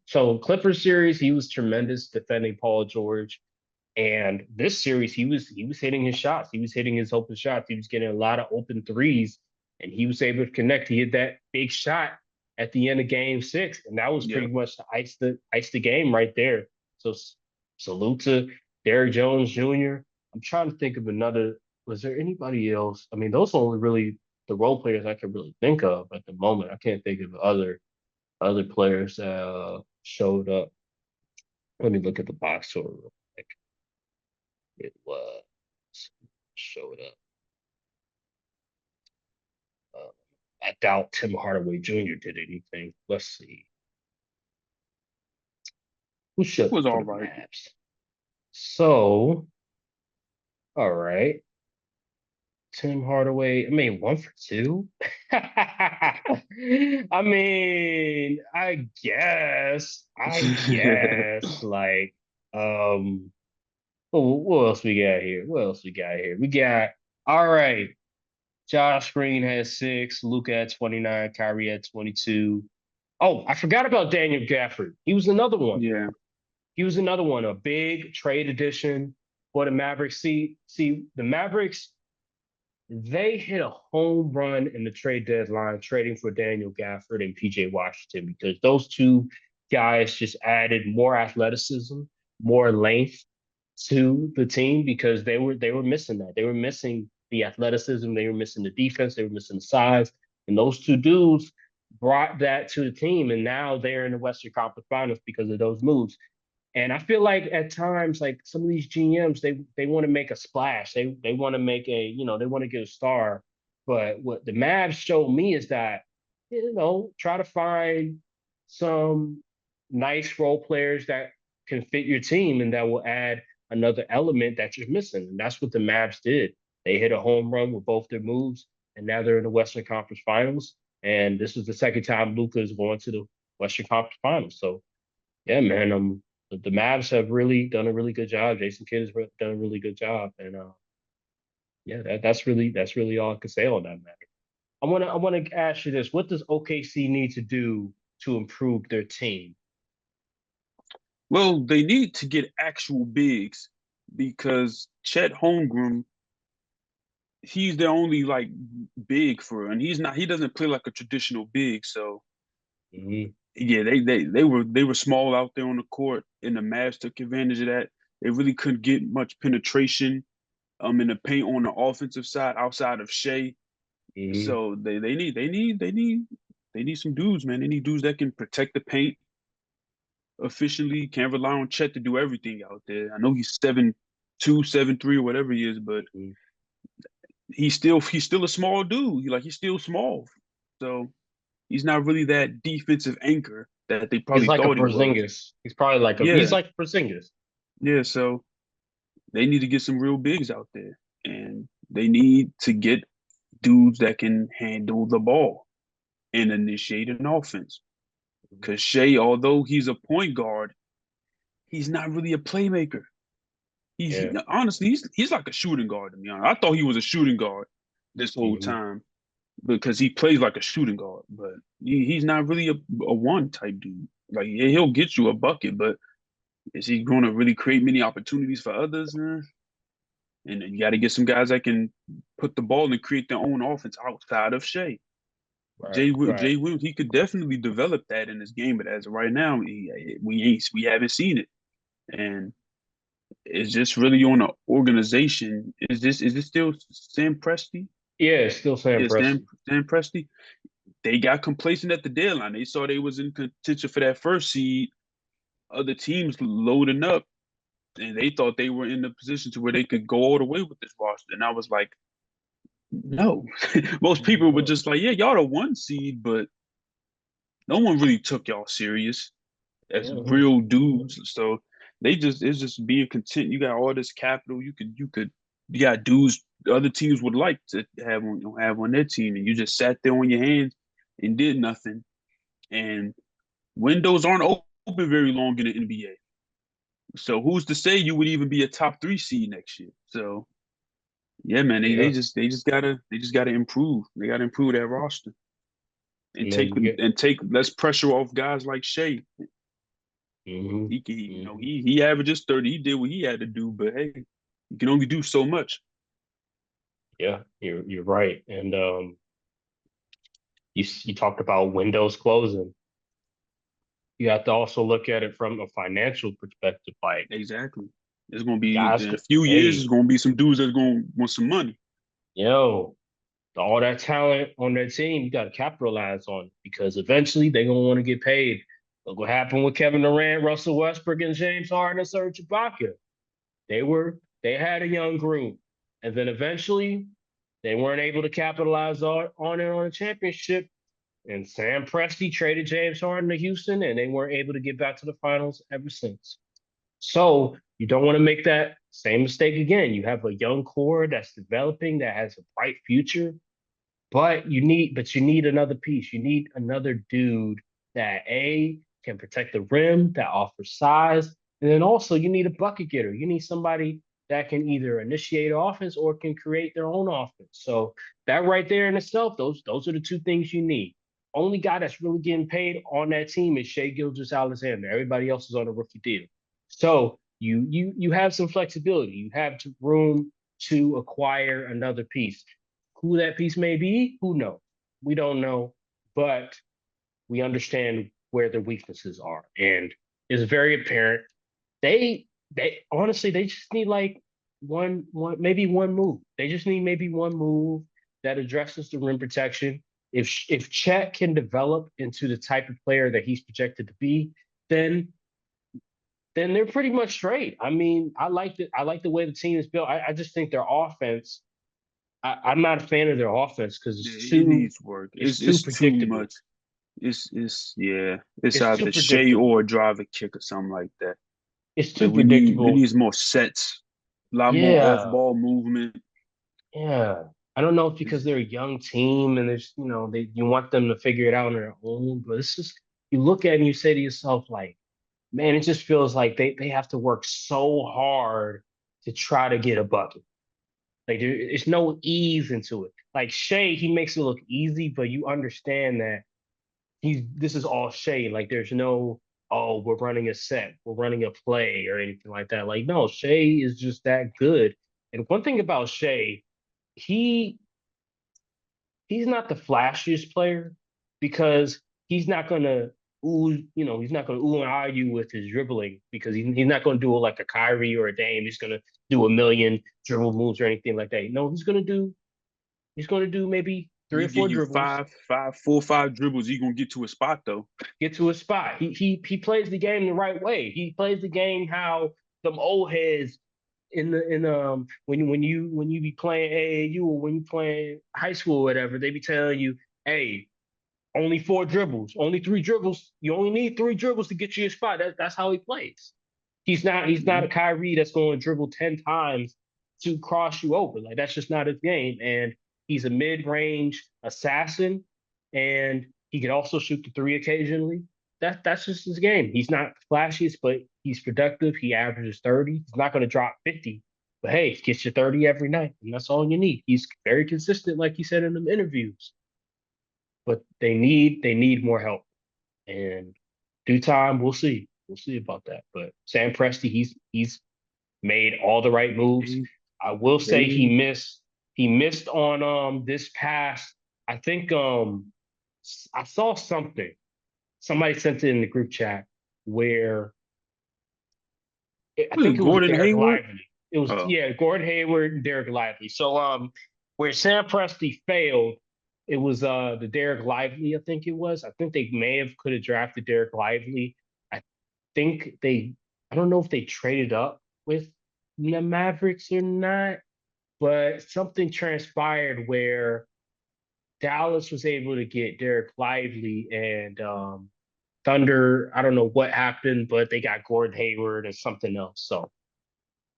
So Clippers series, he was tremendous defending Paul George. And this series, he was hitting his shots. He was hitting his open shots. He was getting a lot of open threes, and he was able to connect. He hit that big shot at the end of Game 6, and that was Yeah, pretty much to ice the game right there. So salute to Derrick Jones Jr. I'm trying to think of another. Was there anybody else? I mean, those are only really the role players I can really think of at the moment. I can't think of other players that showed up. Let me look at the box score real quick. It was showed up. I doubt Tim Hardaway Jr. did anything. Let's see. Who showed Was up for all the right. Mavs? So, all right. Tim Hardaway, I mean, 1 for 2. I mean, I guess, like, what else we got here? What else we got here? We got, all right, Josh Green had 6, Luka at 29, Kyrie at 22. Oh, I forgot about Daniel Gafford. He was another one. Yeah. He was another one, a big trade addition for the Mavericks. See, the Mavericks, they hit a home run in the trade deadline, trading for Daniel Gafford and PJ Washington, because those two guys just added more athleticism, more length to the team because they were missing that. They were missing the athleticism, they were missing the defense, they were missing the size. And those two dudes brought that to the team. And now they're in the Western Conference Finals because of those moves. And I feel like at times, like some of these GMs, they want to make a splash. They want to make they want to get a star. But what the Mavs showed me is that, try to find some nice role players that can fit your team and that will add another element that you're missing. And that's what the Mavs did. They hit a home run with both their moves, and now they're in the Western Conference Finals. And this is the second time Luka is going to the Western Conference Finals. So yeah, man, the Mavs have really done a really good job. Jason Kidd has done a really good job, and yeah, that's really all I can say on that matter. I want to ask you this: what does OKC need to do to improve their team? Well, they need to get actual bigs because Chet Holmgren, he's the only like big and he doesn't play like a traditional big. So Mm-hmm. yeah, they were small out there on the court, and the Mavs took advantage of that. They really couldn't get much penetration in the paint on the offensive side outside of Shea. Mm-hmm. So they need some dudes, man. They need dudes that can protect the paint efficiently. Can't rely on Chet to do everything out there. I know he's 7'2", 7'3", or whatever he is, but Mm-hmm. he's still a small dude. He's still small. So he's not really that defensive anchor that they He's probably like a thought he was. Porzingis. He's probably he's Yeah, like Porzingis. yeah. So they need to get some real bigs out there, and they need to get dudes that can handle the ball and initiate an offense. Because Shea, although he's a point guard, he's not really a playmaker. Yeah. Honestly, he's like a shooting guard to me. I thought he was a shooting guard this whole Mm-hmm. time because he plays like a shooting guard, but he's not really a one type dude. Like yeah, he'll get you a bucket, but is he going to really create many opportunities for others? And then you got to get some guys that can put the ball and create their own offense outside of Shea. Right. Right. Jay Williams, he could definitely develop that in his game, but as of right now, we haven't seen it, and it's just really on the organization. Is this still Sam Presti? Yeah, it's still Sam Yeah, Presti. Sam Presti. They got complacent at the deadline. They saw they was in contention for that first seed. Other teams loading up, and they thought they were in the position to where they could go all the way with this roster. And I was like, no. Most people were No. just like, yeah, y'all the 1 seed, but no one really took y'all serious as Mhm. real dudes. So it's just being content. You got all this capital. You got dudes other teams would like to have on their team, and you just sat there on your hands and did nothing. And windows aren't open very long in the NBA. So who's to say you would even be a top 3 seed next year? So yeah, man, they, they Yeah. just they just gotta improve. They gotta improve that roster and And then take you get. and take less pressure off guys like Shea. Hmm. He averages 30. He did what he had to do, but hey, you can only do so much. Yeah, you're right. And you talked about windows closing. You have to also look at it from a financial perspective. Like Exactly. It's gonna be guys, in a few years. hey, There's gonna be some dudes that's gonna want some money. yo, all that talent on their team, you got to capitalize on it because eventually they're gonna want to get paid. Look what happened with Kevin Durant, Russell Westbrook, and James Harden and Serge Ibaka. They had a young group, and then eventually they weren't able to capitalize on it on a championship. And Sam Presti traded James Harden to Houston, and they weren't able to get back to the finals ever since. So you don't want to make that same mistake again. You have a young core that's developing that has a bright future, but you need another piece. You need another dude that can protect the rim, that offers size, and then also you need a bucket getter. You need somebody that can either initiate offense or can create their own offense. So that right there in itself, those are the two things you need. Only guy that's really getting paid on that team is Shai Gilgeous-Alexander. Everybody else is on a rookie deal. So you have some flexibility. You have room to acquire another piece. Who that piece may be, who knows? We don't know, but we understand where their weaknesses are, and it's very apparent. They honestly they just need like one maybe one move. They just need maybe one move that addresses the rim protection. If Chet can develop into the type of player that he's projected to be, then then they're pretty much straight. I mean, I like it. I like the way the team is built. I just think their offense I'm not a fan of their offense because Yeah, it needs work. it's too It's too predictable. much. It's yeah. It's It's too either Shea predictable. or a driver kick or something like that. It's Like too we predictable. need more sets, a lot more off Yeah, ball movement. yeah. I don't know if because It's, they're a young team and there's you want them to figure it out on their own, but it's just you look at it and you say to yourself like, man, it just feels like they have to work so hard to try to get a bucket. Like it's no ease into it. Like Shea, he makes it look easy, but you understand that this is all Shea. Like there's no, oh, we're running a set, we're running a play or anything like that. Like, no, Shea is just that good. And one thing about Shea, he he's not the flashiest player because he's not gonna he's not gonna ooh and ah you with his dribbling because he's not gonna do it like a Kyrie or a Dame. He's gonna do a million dribble moves or anything like that. No, he's gonna do maybe three he or give four you dribbles, four, five dribbles. He gonna get to a spot though. get to a spot. He plays the game the right way. He plays the game how some old heads in when you be playing AAU or when you playing high school or whatever, they be telling you, hey, only four dribbles, only three dribbles. You only need three dribbles to get you a spot. That's how he plays. He's not a Mhm. Kyrie that's going to dribble 10 times to cross you over. Like that's just not his game. And he's a mid-range assassin, and he can also shoot the three occasionally. That's just his game. He's not flashiest, but he's productive. He averages 30. He's not going to drop 50, but hey, he gets you 30 every night, and that's all you need. He's very consistent, like he said in the interviews. But they need more help, and due time, we'll see. We'll see about that. But Sam Presti, he's made all the right moves. They I will say they he missed on this past. I think I saw something. Somebody sent it in the group chat where I was think it it was Gordon Derek Hayward? Lively. It was Oh, yeah, Gordon Hayward and Derek Lively. So where Sam Presti failed, it was the Derek Lively, I think it was. I think they may have could have drafted Derek Lively. I think I don't know if they traded up with the Mavericks or not, but something transpired where Dallas was able to get Derek Lively and Thunder. I don't know what happened, but they got Gordon Hayward and something else. So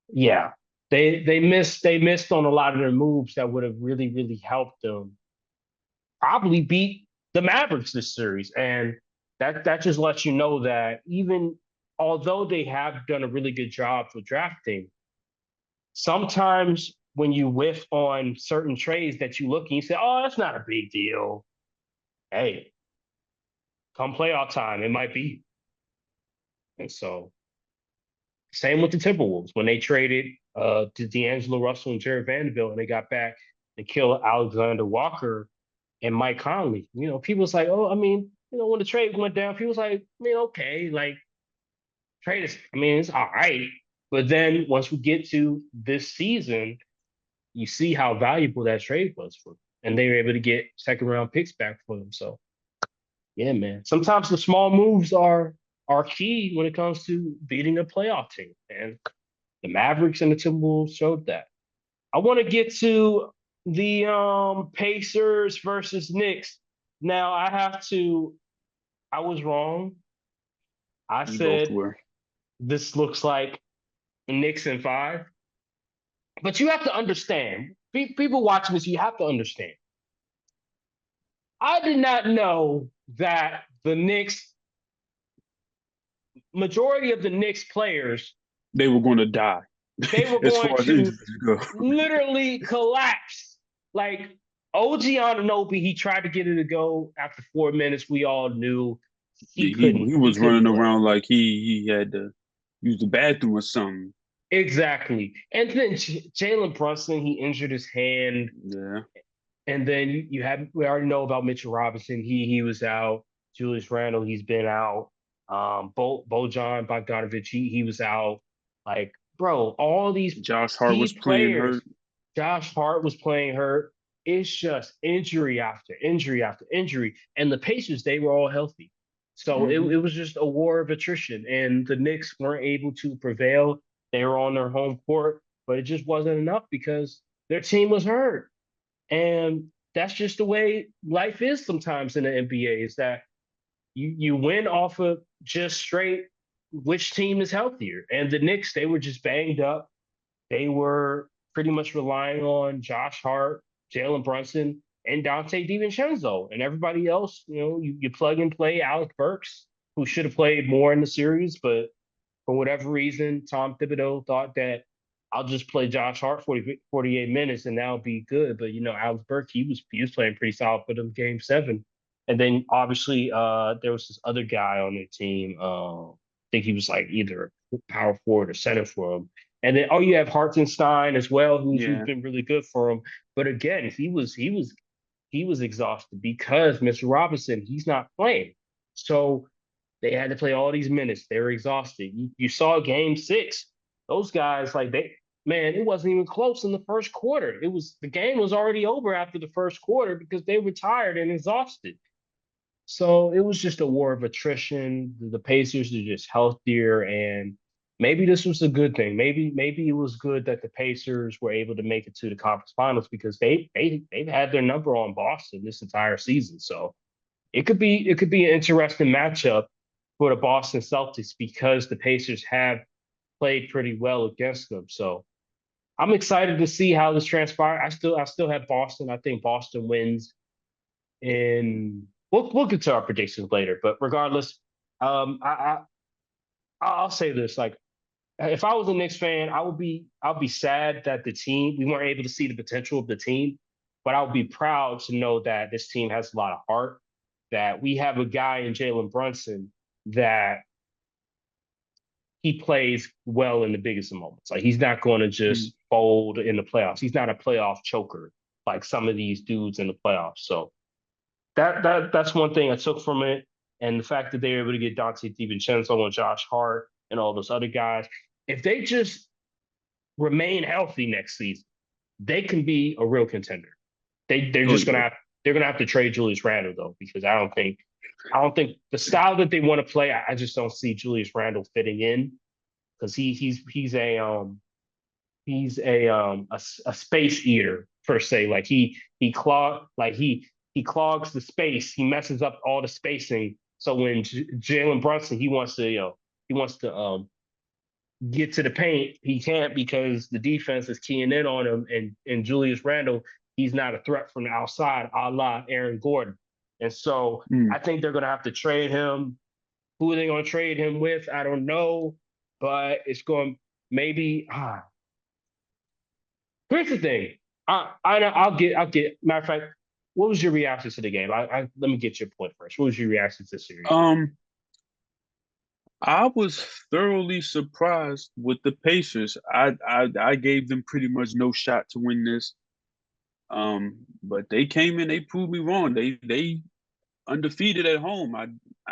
yeah, they missed on a lot of their moves that would have really helped them probably beat the Mavericks this series, and that just lets you know that even although they have done a really good job for drafting, sometimes when you whiff on certain trades that you look and you say, "Oh, that's not a big deal." Hey, come playoff time, it might be. And so, same with the Timberwolves when they traded to D'Angelo Russell and Jared Vanderbilt, and they got back and killed Alexander Walker and Mike Conley. People was like, "Oh, I mean, when the trade went down, people was like, I mean, okay, like trade is, I mean, it's all right." But then once we get to this season, you see how valuable that trade was for. and they were able to get second round picks back for them. So yeah, man. Sometimes the small moves are key when it comes to beating a playoff team, and the Mavericks and the Timberwolves showed that. I want to get to the Pacers versus Knicks. Now I was wrong. I We both said were. this looks like Knicks in five. But you have to understand, people watching this, you have to understand. I did not know that the Knicks, majority of the Knicks players, They were going to die they were as going far as to injuries go. literally collapse. Like OG Anunoby, he tried to get it to go after 4 minutes. We all knew he Yeah, he couldn't. He was couldn't running play. around like he had to use the bathroom or something. Exactly. And then Jalen Brunson, he injured his hand. Yeah. And then we already know about Mitchell Robinson. He was out. Julius Randle, he's been out. Bojan Bogdanovic, he was out. Like, bro, all these Josh Hart key was playing players. hurt. Josh Hart was playing hurt. It's just injury after injury after injury. And the Pacers, they were all healthy. So Mm-hmm. it was just a war of attrition. And the Knicks weren't able to prevail. They were on their home court, but it just wasn't enough because their team was hurt. And that's just the way life is sometimes in the NBA, is that you win off of just straight which team is healthier. And the Knicks, they were just banged up. They were pretty much relying on Josh Hart, Jalen Brunson, and Dante DiVincenzo. And everybody else, you plug and play Alex Burks, who should have played more in the series, but for whatever reason, Tom Thibodeau thought that I'll just play Josh Hart 48 minutes and that'll be good. But Alex Burke, he was playing pretty solid for them game seven. And then obviously there was this other guy on the team. I think he was like either power forward or center for him. And then you have Hartenstein as well, who's Yeah. been really good for him. But again, he was exhausted because Mr. Robinson, he's not playing. So they had to play all these minutes. They were exhausted. You saw game six. Those guys, like man, it wasn't even close in the first quarter. The game was already over after the first quarter because they were tired and exhausted. So it was just a war of attrition. The Pacers are just healthier, and maybe this was a good thing. Maybe it was good that the Pacers were able to make it to the conference finals because they've had their number on Boston this entire season. So it could be an interesting matchup for the Boston Celtics because the Pacers have played pretty well against them. So I'm excited to see how this transpires. I still have Boston. I think Boston wins in we'll get to our predictions later. But regardless, I'll say this: like, if I was a Knicks fan, I'll be sad that we weren't able to see the potential of the team, but I would be proud to know that this team has a lot of heart. That we have a guy in Jalen Brunson that he plays well in the biggest of moments. Like he's not going to just fold in the playoffs. He's not a playoff choker like some of these dudes in the playoffs. So that's one thing I took from it. And the fact that they were able to get Dante DiVincenzo and Josh Hart and all those other guys, if they just remain healthy next season, they can be a real contender. They're just gonna have to trade Julius Randle though, because I don't think the style that they want to play, I just don't see Julius Randle fitting in because he's a space eater per se. Like he clogs the space. He messes up all the spacing. So when Jalen Brunson he wants to get to the paint, he can't because the defense is keying in on him. And Julius Randle, he's not a threat from the outside, a la Aaron Gordon. And so I think they're going to have to trade him. Who are they going to trade him with? I don't know, but it's going maybe. Here's the thing. I'll get. Matter of fact, what was your reaction to the game? Let me get your point first. What was your reaction to the series? I was thoroughly surprised with the Pacers. I gave them pretty much no shot to win this. But they came in, they proved me wrong. They undefeated at home. I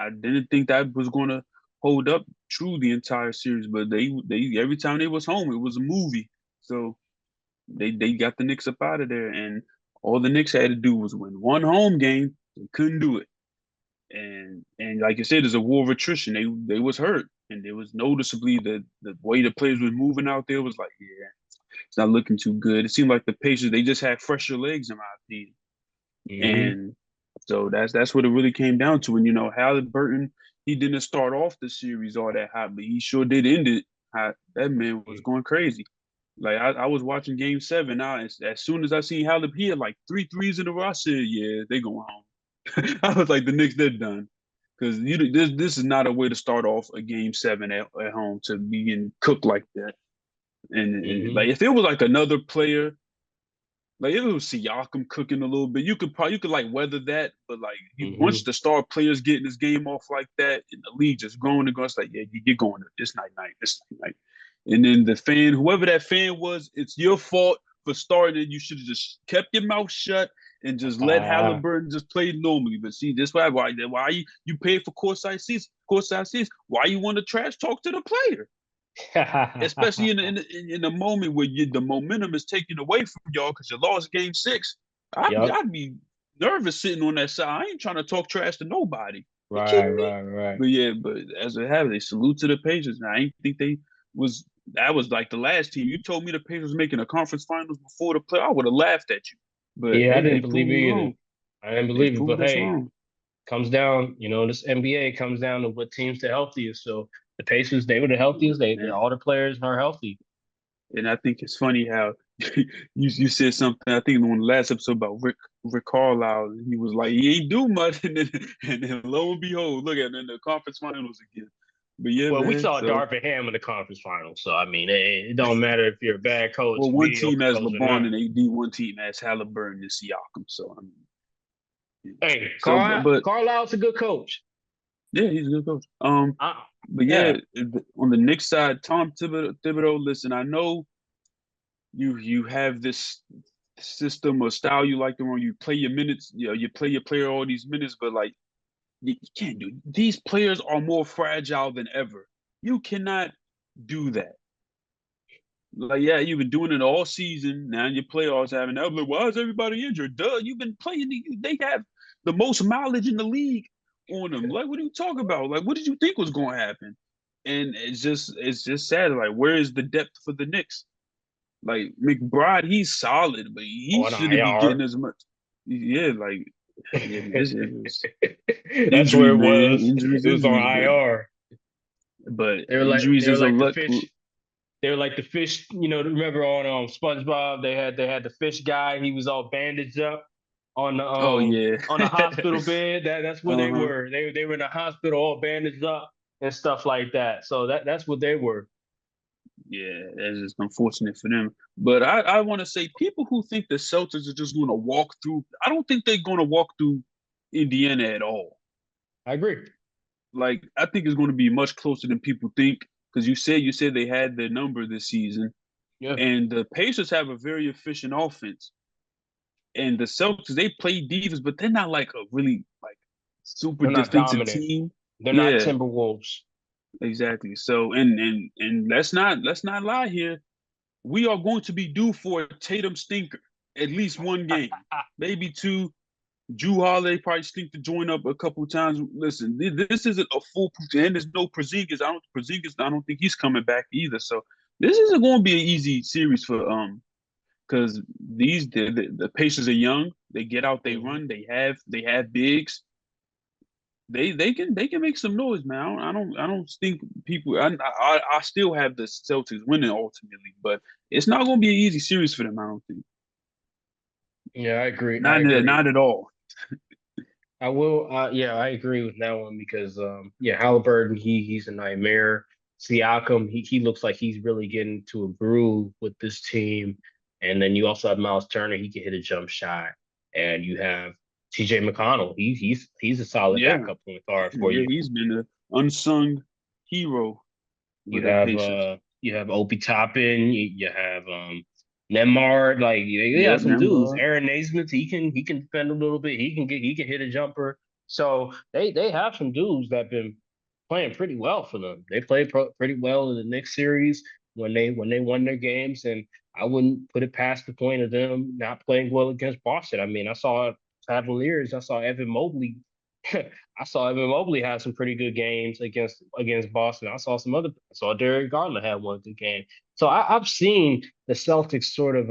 didn't think that was gonna hold up true the entire series, but they every time they was home, it was a movie. So they got the Knicks up out of there. And All the Knicks had to do was win one home game. They couldn't do it. And like I said, there's a war of attrition. They was hurt. And it was noticeably the way the players were moving out there was like, yeah, it's not looking too good. It seemed like the Pacers, they just had fresher legs in my opinion. Hmm. And so that's what it really came down to. And Halliburton, he didn't start off the series all that hot, but he sure did end it hot. That man was going crazy. Like I was watching Game 7. Now as soon as I seen Halliburton, he had like three threes in a row. I said, "Yeah, they going home." I was like, "The Knicks, they're done," because this is not a way to start off a Game 7 at home to be getting cooked like that. And like Hmm. if it was like another player like if it was Siakam cooking a little bit, you could like weather that. But like once Hmm. the star players getting this game off like that, and the league just growing and going, it's like yeah, you're going this night, this night. And then the fan, whoever that fan was, it's your fault for starting. You should have just kept your mouth shut and just let Halliburton just play normally. But see, this why you paid for courtside seats. Why you want to trash talk to the player? Especially in a moment where the momentum is taken away from y'all because you lost Game 6. Yep. I'd be nervous sitting on that side. I ain't trying to talk trash to nobody. You Right, kidding me? right, right. But yeah, but as it happens, they salute to the Pacers. Now, I ain't think they was that was like the last team. You told me the Pacers was making a conference finals before the play. I would have laughed at you. But Yeah, I hey, they didn't believe proved it me either. wrong. I didn't They believe it, but proved us hey, wrong. comes down, this NBA comes down to what team's the healthiest. So the Pacers, they were the healthiest. They Man. all the players are healthy. And I think it's funny how you said something. I think in one of the last episode about Rick Carlisle. He was like he ain't do much, and then lo and behold, look at him in the conference finals again. But yeah, Well, we man. saw So Darvin Ham in the conference finals, so I mean, it don't matter if you're a bad coach, well, one team mediocre has coach or LeBron not. and AD, one team has Halliburton and Siakam. So I mean, yeah. Hey, So but Carlisle's a good coach. yeah, he's a good coach. Uh, But yeah, yeah, on the Knicks side, Tom Thibodeau. Listen, I know you have this system or style you like to run. You play your minutes, you play your player all these minutes, but like you can't do. These players are more fragile than ever. You cannot do that. Like, yeah, you've been doing it all season. Now in your playoffs having that. Like, why is everybody injured? Duh, you've been playing. They have the most mileage in the league on them. Like, what are you talking about? Like, what did you think was going to happen? And it's just sad. Like, where is the depth for the Knicks? Like McBride, he's solid, but he on shouldn't be getting IR. as much. Yeah, like yeah, this is That's where injuries, it man. was. Injuries, It was on injuries, IR. but They were like injuries they were is a like the luck. fish. They were like the fish. Remember on SpongeBob? They had the fish guy. He was all bandaged up on the Oh yeah. hospital bed. That's where they Uh-huh. were. They were in the hospital all bandaged up and stuff like that. So that's what they were. Yeah, that's just unfortunate for them. But I want to say people who think the Celtics are just going to walk through, I don't think they're going to walk through Indiana at all. I agree. Like I think it's going to be much closer than people think because you said they had their number this season, Yeah, and the Pacers have a very efficient offense, and the Celtics they play defense, but they're not like a really like super they're not defensive dominant. team. They're not Yeah, Timberwolves. exactly. So and let's not lie here. We are going to be due for a Tatum stinker at least one game, maybe two. Drew Holiday probably stink to join up a couple of times. Listen, this isn't a foolproof, and there's no Porzingis. I don't think he's coming back either. So this isn't going to be an easy series for because the Pacers are young. They get out, they Mhm. run, they have bigs. They can make some noise, man. I don't think people. I still have the Celtics winning ultimately, but it's not going to be an easy series for them. I don't think. Yeah, I agree. I Not agree. at all. I will. Yeah, I agree with that one because yeah, Halliburton, he's a nightmare. Siakam, he looks like he's really getting to a groove with this team. And then you also have Miles Turner, he can hit a jump shot. And you have TJ McConnell. He's a solid Yeah, backup point guard for yeah, you. he's been an unsung hero for You the have Pacers. Obi Toppin, you have Nembhard, like you got Yep, some dudes. Nemba. Aaron Naismith, he can defend a little bit. He can hit a jumper. So they have some dudes that been playing pretty well for them. They played pretty well in the Knicks series. when they won their games, and I wouldn't put it past the point of them not playing well against Boston. I mean, I saw Cavaliers, I saw Evan Mobley. I saw Evan Mobley have some pretty good games against Boston. I saw Derek Garland have one good game. So I've seen the Celtics sort of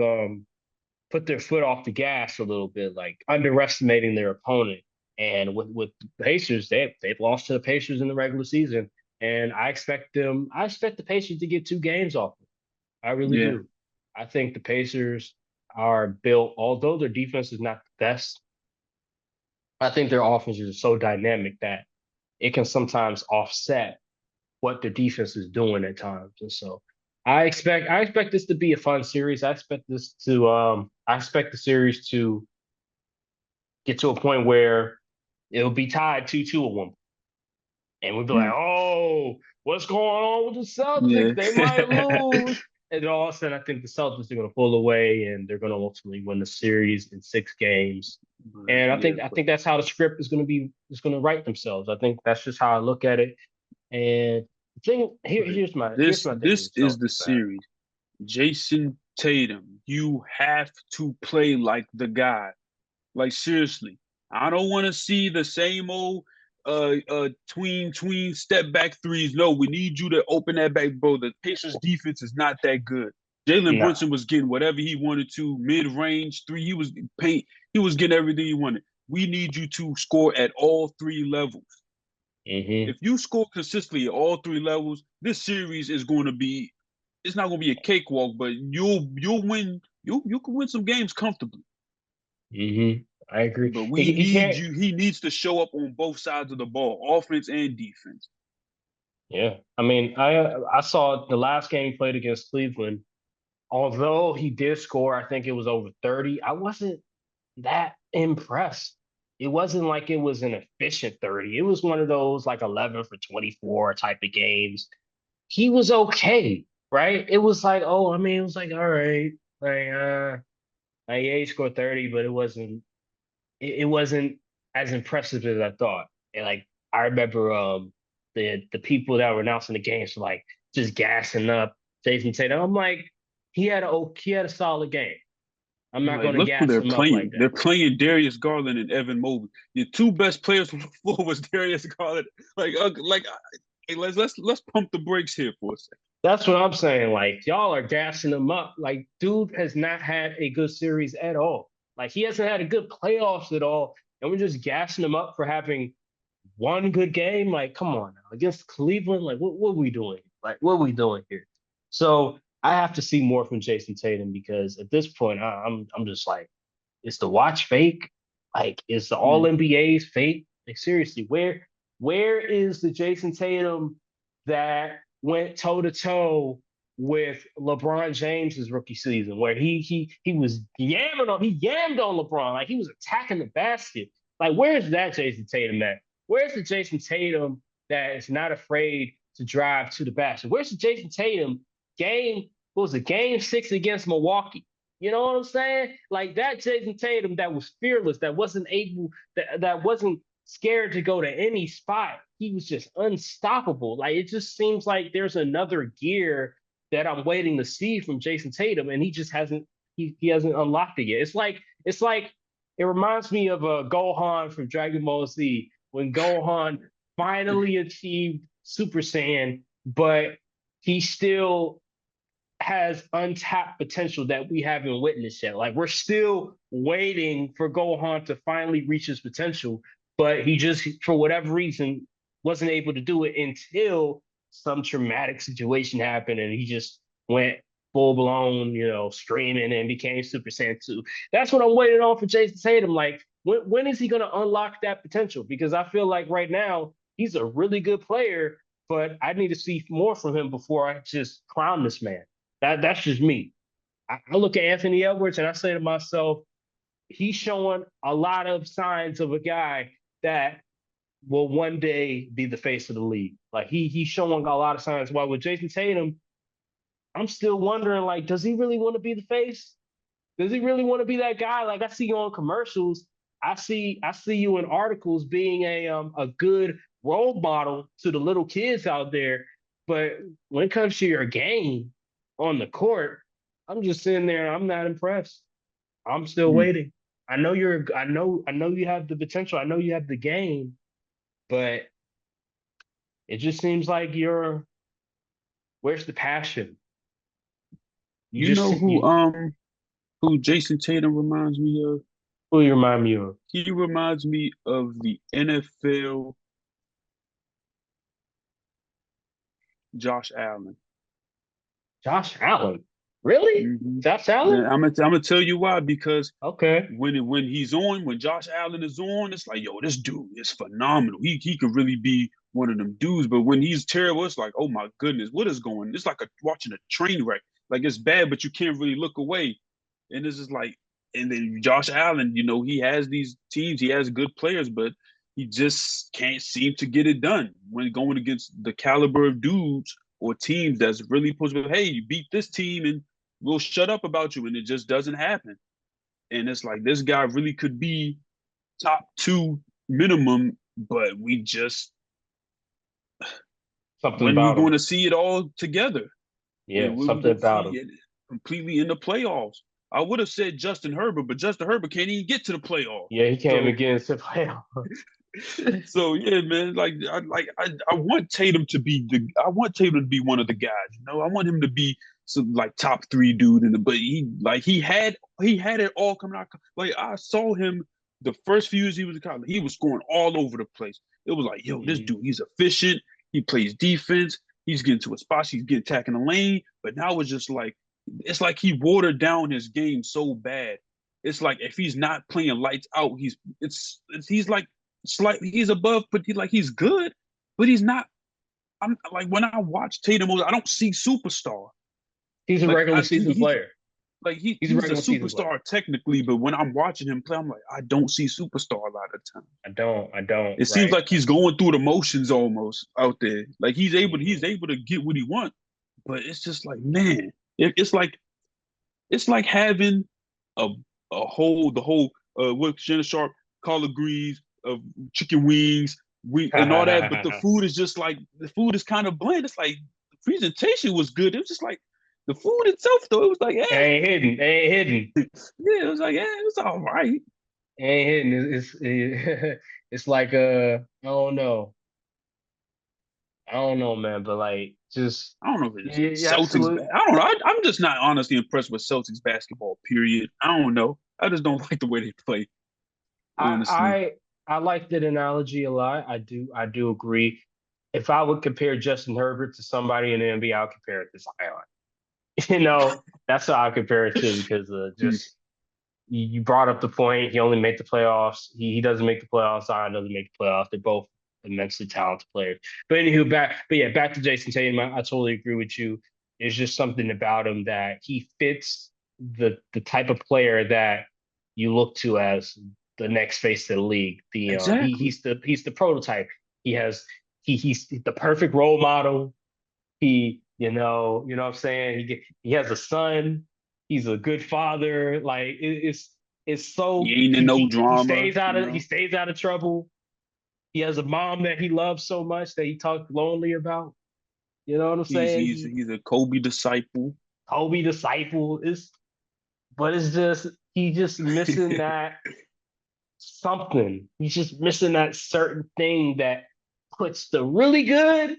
put their foot off the gas a little bit, like underestimating their opponent. And with the Pacers, they've lost to the Pacers in the regular season, and I expect the Pacers to get 2 games off them. I really Yeah, do. I think the Pacers are built, although their defense is not the best. I think their offense is so dynamic that it can sometimes offset what the defense is doing at times. And so I expect this to be a fun series. I expect the series to get to a point where it'll be tied 2-2 at one point. And we'll be like, mm, oh, what's going on with the Celtics? yeah. They might lose. And then all of a sudden, I think the Celtics are going to pull away and they're going to ultimately win the series in 6 games. But And yeah, I but think that's how the script is going to write themselves. I think that's just how I look at it. And the thing but here's this my thing this with is the Celtics fans. series. Jason Tatum, you have to play like the guy. Like seriously, I don't want to see the same old tween step back threes. No, we need you to open that back, bro. The Pacers defense is not that good. Jalen Nah. Brunson was getting whatever he wanted to, mid range three. He was paint. He was getting everything he wanted. We need you to score at all 3 levels. Hmm. If you score consistently at all 3 levels, this series is going to be. It's not going to be a cakewalk, but you'll win. You can win some games comfortably. Hmm. I agree. But we He need can't. you. He needs to show up on both sides of the ball, offense and defense. Yeah. I mean, I saw the last game he played against Cleveland. Although he did score, I think it was over 30. I wasn't that impressed. It wasn't like it was an efficient 30. It was one of those like 11 for 24 type of games. He was okay, right? It was like, oh, I mean, it was like, all right, like yeah, he scored 30, but it wasn't as impressive as I thought. And like I remember the people that were announcing the games were like just gassing up Jayson Tatum. I'm like, he had a solid game. I'm not Like, gonna look who gas they're him up like playing. that. They're playing Darius Garland and Evan Mobley. Your two best players from the floor was Darius Garland. Hey, let's pump the brakes here for a second. That's what I'm saying. Like y'all are gassing him up. Like dude has not had a good series at all. Like he hasn't had a good playoffs at all, and we're just gassing him up for having one good game. Like, come on now, against Cleveland. Like, what are we doing? Like, what are we doing here? So I have to see more from Jason Tatum because at this point, I'm just like, is the watch fake? Like, is the All Mm. NBA's fake? Like, seriously, where is the Jason Tatum that went toe to toe with LeBron James's rookie season, where he was he yammed on LeBron, like he was attacking the basket. Like, where's that Jason Tatum at? Where's the Jason Tatum that is not afraid to drive to the basket? Where's the Jason Tatum what was it, game 6 against Milwaukee? You know what I'm saying? Like that Jason Tatum that was fearless, that wasn't scared to go to any spot. He was just unstoppable. Like it just seems like there's another gear that I'm waiting to see from Jason Tatum, and he just he hasn't unlocked it yet. It's like it reminds me of Gohan from Dragon Ball Z when Gohan finally achieved Super Saiyan, but he still has untapped potential that we haven't witnessed yet. Like we're still waiting for Gohan to finally reach his potential, but he just for whatever reason wasn't able to do it until some traumatic situation happened and he just went full blown, screaming and became Super Saiyan 2. That's what I'm waiting on for Jason Tatum. Like when is he going to unlock that potential? Because I feel like right now he's a really good player, but I need to see more from him before I just crown this man. That's just me. I look at Anthony Edwards and I say to myself, he's showing a lot of signs of a guy that will one day be the face of the league. Like he's showing a lot of signs. While with Jason Tatum, I'm still wondering, like, does he really want to be the face? Does he really want to be that guy? Like I see you on commercials. I see you in articles being a good role model to the little kids out there. But when it comes to your game, on the court, I'm just sitting there. I'm not impressed. I'm still Mm. waiting. I know you have the potential. I know you have the game, but it just seems like where's the passion? You You just know you who Jason Tatum reminds me of? who you remind me of? He reminds me of the NFL Josh Allen. Josh Allen. Really? Hmm. Josh Allen? I'm gonna tell you why, because Okay. when he's on, when Josh Allen is on, it's like, yo, this dude is phenomenal. He could really be one of them dudes. But when he's terrible, it's like, oh my goodness, what is going? It's like watching a train wreck. Like it's bad, but you can't really look away. And this is like, and then Josh Allen, he has these teams, he has good players, but he just can't seem to get it done when going against the caliber of dudes or teams that's really supposed to be, hey, you beat this team and we'll shut up about you. And it just doesn't happen. And it's like this guy really could be top two minimum, but we just Something when we're about going him. to see it all together, Yeah, when we're something going to about see him. it completely in the playoffs. I would have said Justin Herbert, but Justin Herbert can't even get to the playoffs. Yeah, he can't So even get into playoff. so yeah, man. I want Tatum to be one of the guys. I want him to be some like top three dude but he had it all coming out. Like I saw him the first few years he was in college. He was scoring all over the place. It was like, yo, this Mhm. dude, he's efficient. He plays defense. He's getting to a spot. He's getting attacking the lane. But now it's like he watered down his game so bad. It's like if he's not playing lights out, he's like slightly he's above, but he's good, but he's not. I'm like when I watch Tatum, I don't see superstar. He's a Like regular season player. He's a he's a regular season player. superstar technically, but when I'm watching him play, I'm like I don't see superstar a lot of the time. I don't. It seems Right. like he's going through the motions almost out there. Like he's Mhm. able to get what he wants, but it's just like man, it's like having a the whole what Shannon Sharp collard greens of chicken wings and all that, but the food is just like the food is kind of bland. It's like the presentation was good. It was just like the food itself though. It was like, Ain't hidden. Ain't hidden. yeah, it was like, it was all right. Ain't hidden. It's like I don't know. I don't know, man. But like, just I don't know if it's yeah, Celtics. absolutely. I don't know. I'm just not honestly impressed with Celtics basketball. Period. I don't know. I just don't like the way they play. Honestly, I I like that analogy a lot. I do agree. If I would compare Justin Herbert to somebody in the NBA, I'll compare it to Zion. That's how I compare it to because just you brought up the point. He only made the playoffs. He doesn't make the playoffs. Zion doesn't make the playoffs. They're both immensely talented players. But anywho, back to Jason Tatum. I totally agree with you. There's just something about him that he fits the type of player that you look to as the next face of the league. exactly. He's the prototype. He has he's the perfect role model. What I'm saying? He has a son. He's a good father. Like it's so He ain't in no he drama. stays out of trouble. He has a mom that he loves so much that he talks lonely about. You know what I'm He's saying? he's he's a Kobe disciple. Kobe disciple is, but it's just he just missing that something. He's just missing that certain thing that puts the really good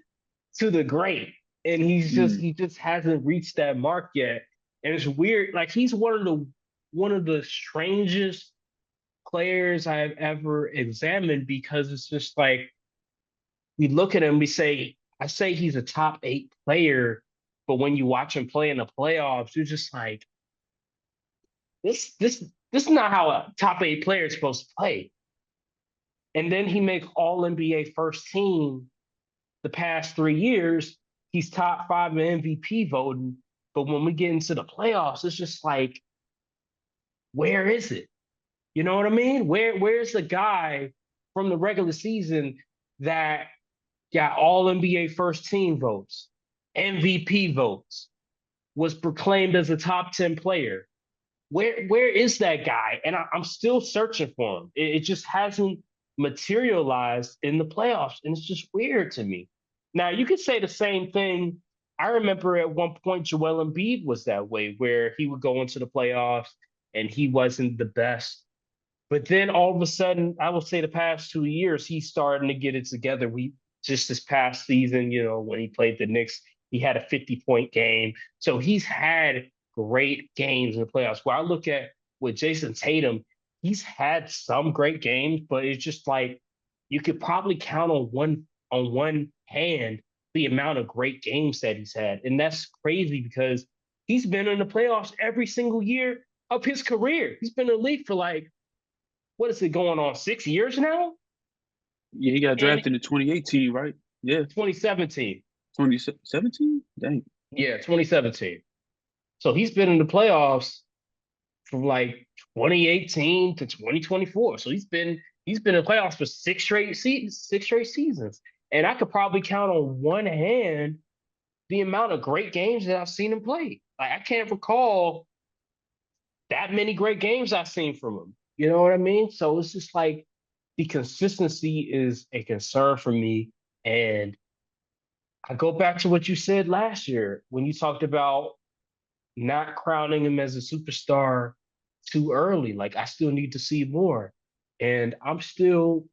to the great. And Mm, he just hasn't reached that mark yet. And it's weird. Like he's one of the strangest players I've ever examined because it's just like we look at him, I say he's a top 8 player, but when you watch him play in the playoffs, you're just like, this is not how a top 8 player is supposed to play. And then he makes all NBA first team the past 3 years. He's top 5 in MVP voting. But when we get into the playoffs, it's just like, where is it? You know what I mean? Where's the guy from the regular season that got all NBA first team votes, MVP votes, was proclaimed as a top 10 player? Where is that guy? And I'm still searching for him. It just hasn't materialized in the playoffs. And it's just weird to me. Now you could say the same thing I remember at one point Joel Embiid was that way, where he would go into the playoffs and he wasn't the best. But then all of a sudden, I will say the past 2 years, he's starting to get it together. We just this past season, when he played the Knicks, he had a 50-point game. So he's had great games in the playoffs. Where I look at with Jayson Tatum, he's had some great games, but it's just like you could probably count on one hand the amount of great games that he's had. And that's crazy because he's been in the playoffs every single year of his career. He's been in the league for like what is it going on 6 years now? Yeah, he got And drafted in 2018, right? Yeah, 2017. 2017. Dang. Yeah, 2017. So he's been in the playoffs from like 2018 to 2024. So he's been in the playoffs for six straight seasons. And I could probably count on one hand the amount of great games that I've seen him play. Like I can't recall that many great games I've seen from him. You know what I mean? So it's just like the consistency is a concern for me. And I go back to what you said last year when you talked about not crowning him as a superstar too early. Like I still need to see more. And I'm still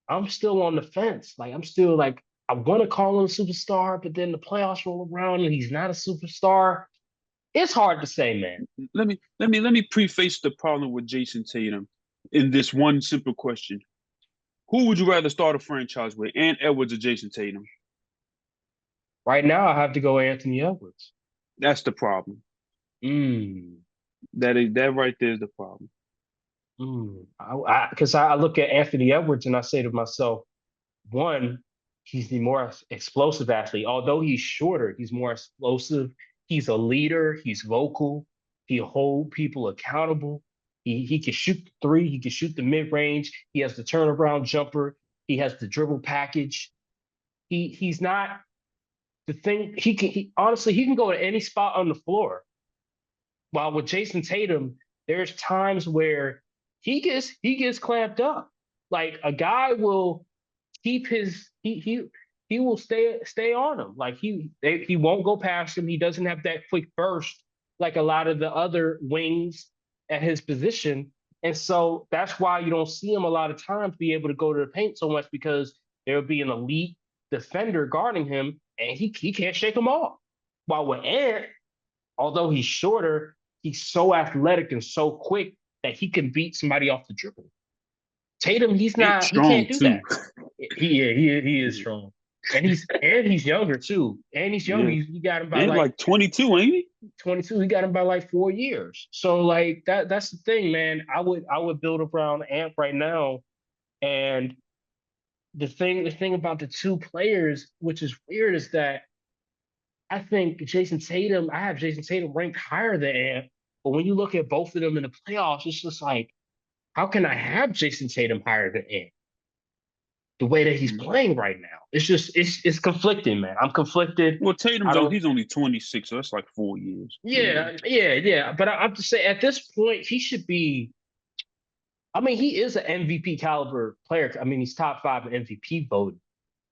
on the fence. Like I'm still like I want to call him a superstar, but then the playoffs roll around and he's not a superstar. It's hard to say, man. Let me preface the problem with Jayson Tatum in this one simple question. Who would you rather start a franchise with, Ant Edwards or Jayson Tatum? Right now, I have to go Anthony Edwards. That's the problem. Mm, That right there is the problem. Because I look at Anthony Edwards and I say to myself, one, he's the more explosive athlete. Although he's shorter, he's more explosive. He's a leader. He's vocal. He hold people accountable. He can shoot the three. He can shoot the mid range. He has the turnaround jumper. He has the dribble package. He's not the thing. He can go to any spot on the floor. While with Jayson Tatum, there's times where he gets clamped up. Like a guy will keep his he will stay on him. Like he won't go past him. He doesn't have that quick burst like a lot of the other wings at his position. And so that's why you don't see him a lot of times be able to go to the paint so much because there'll be an elite defender guarding him and he can't shake him off. While with Ant, although he's shorter, he's so athletic and so quick that he can beat somebody off the dribble. Tatum, Ant he strong can't do too. that. He is strong. And he's younger too. And he's younger. Yeah. You got him by Ant like like 22, ain't he? 22. He got him by like 4 years. So like that's the thing, man. I would build around Ant right now. And the thing about the two players, which is weird, is that I think I have Jayson Tatum ranked higher than Ant. But when you look at both of them in the playoffs, it's just like, how can I have Jayson Tatum higher than Ant? The way that he's Mm. playing right now. It's just it's conflicting, man. I'm conflicted. Well, I don't. he's only 26, so that's like 4 years. Yeah, yeah, yeah. But I'm just saying, at this point, he should be. I mean, he is an MVP caliber player. I mean, he's top five in MVP voting.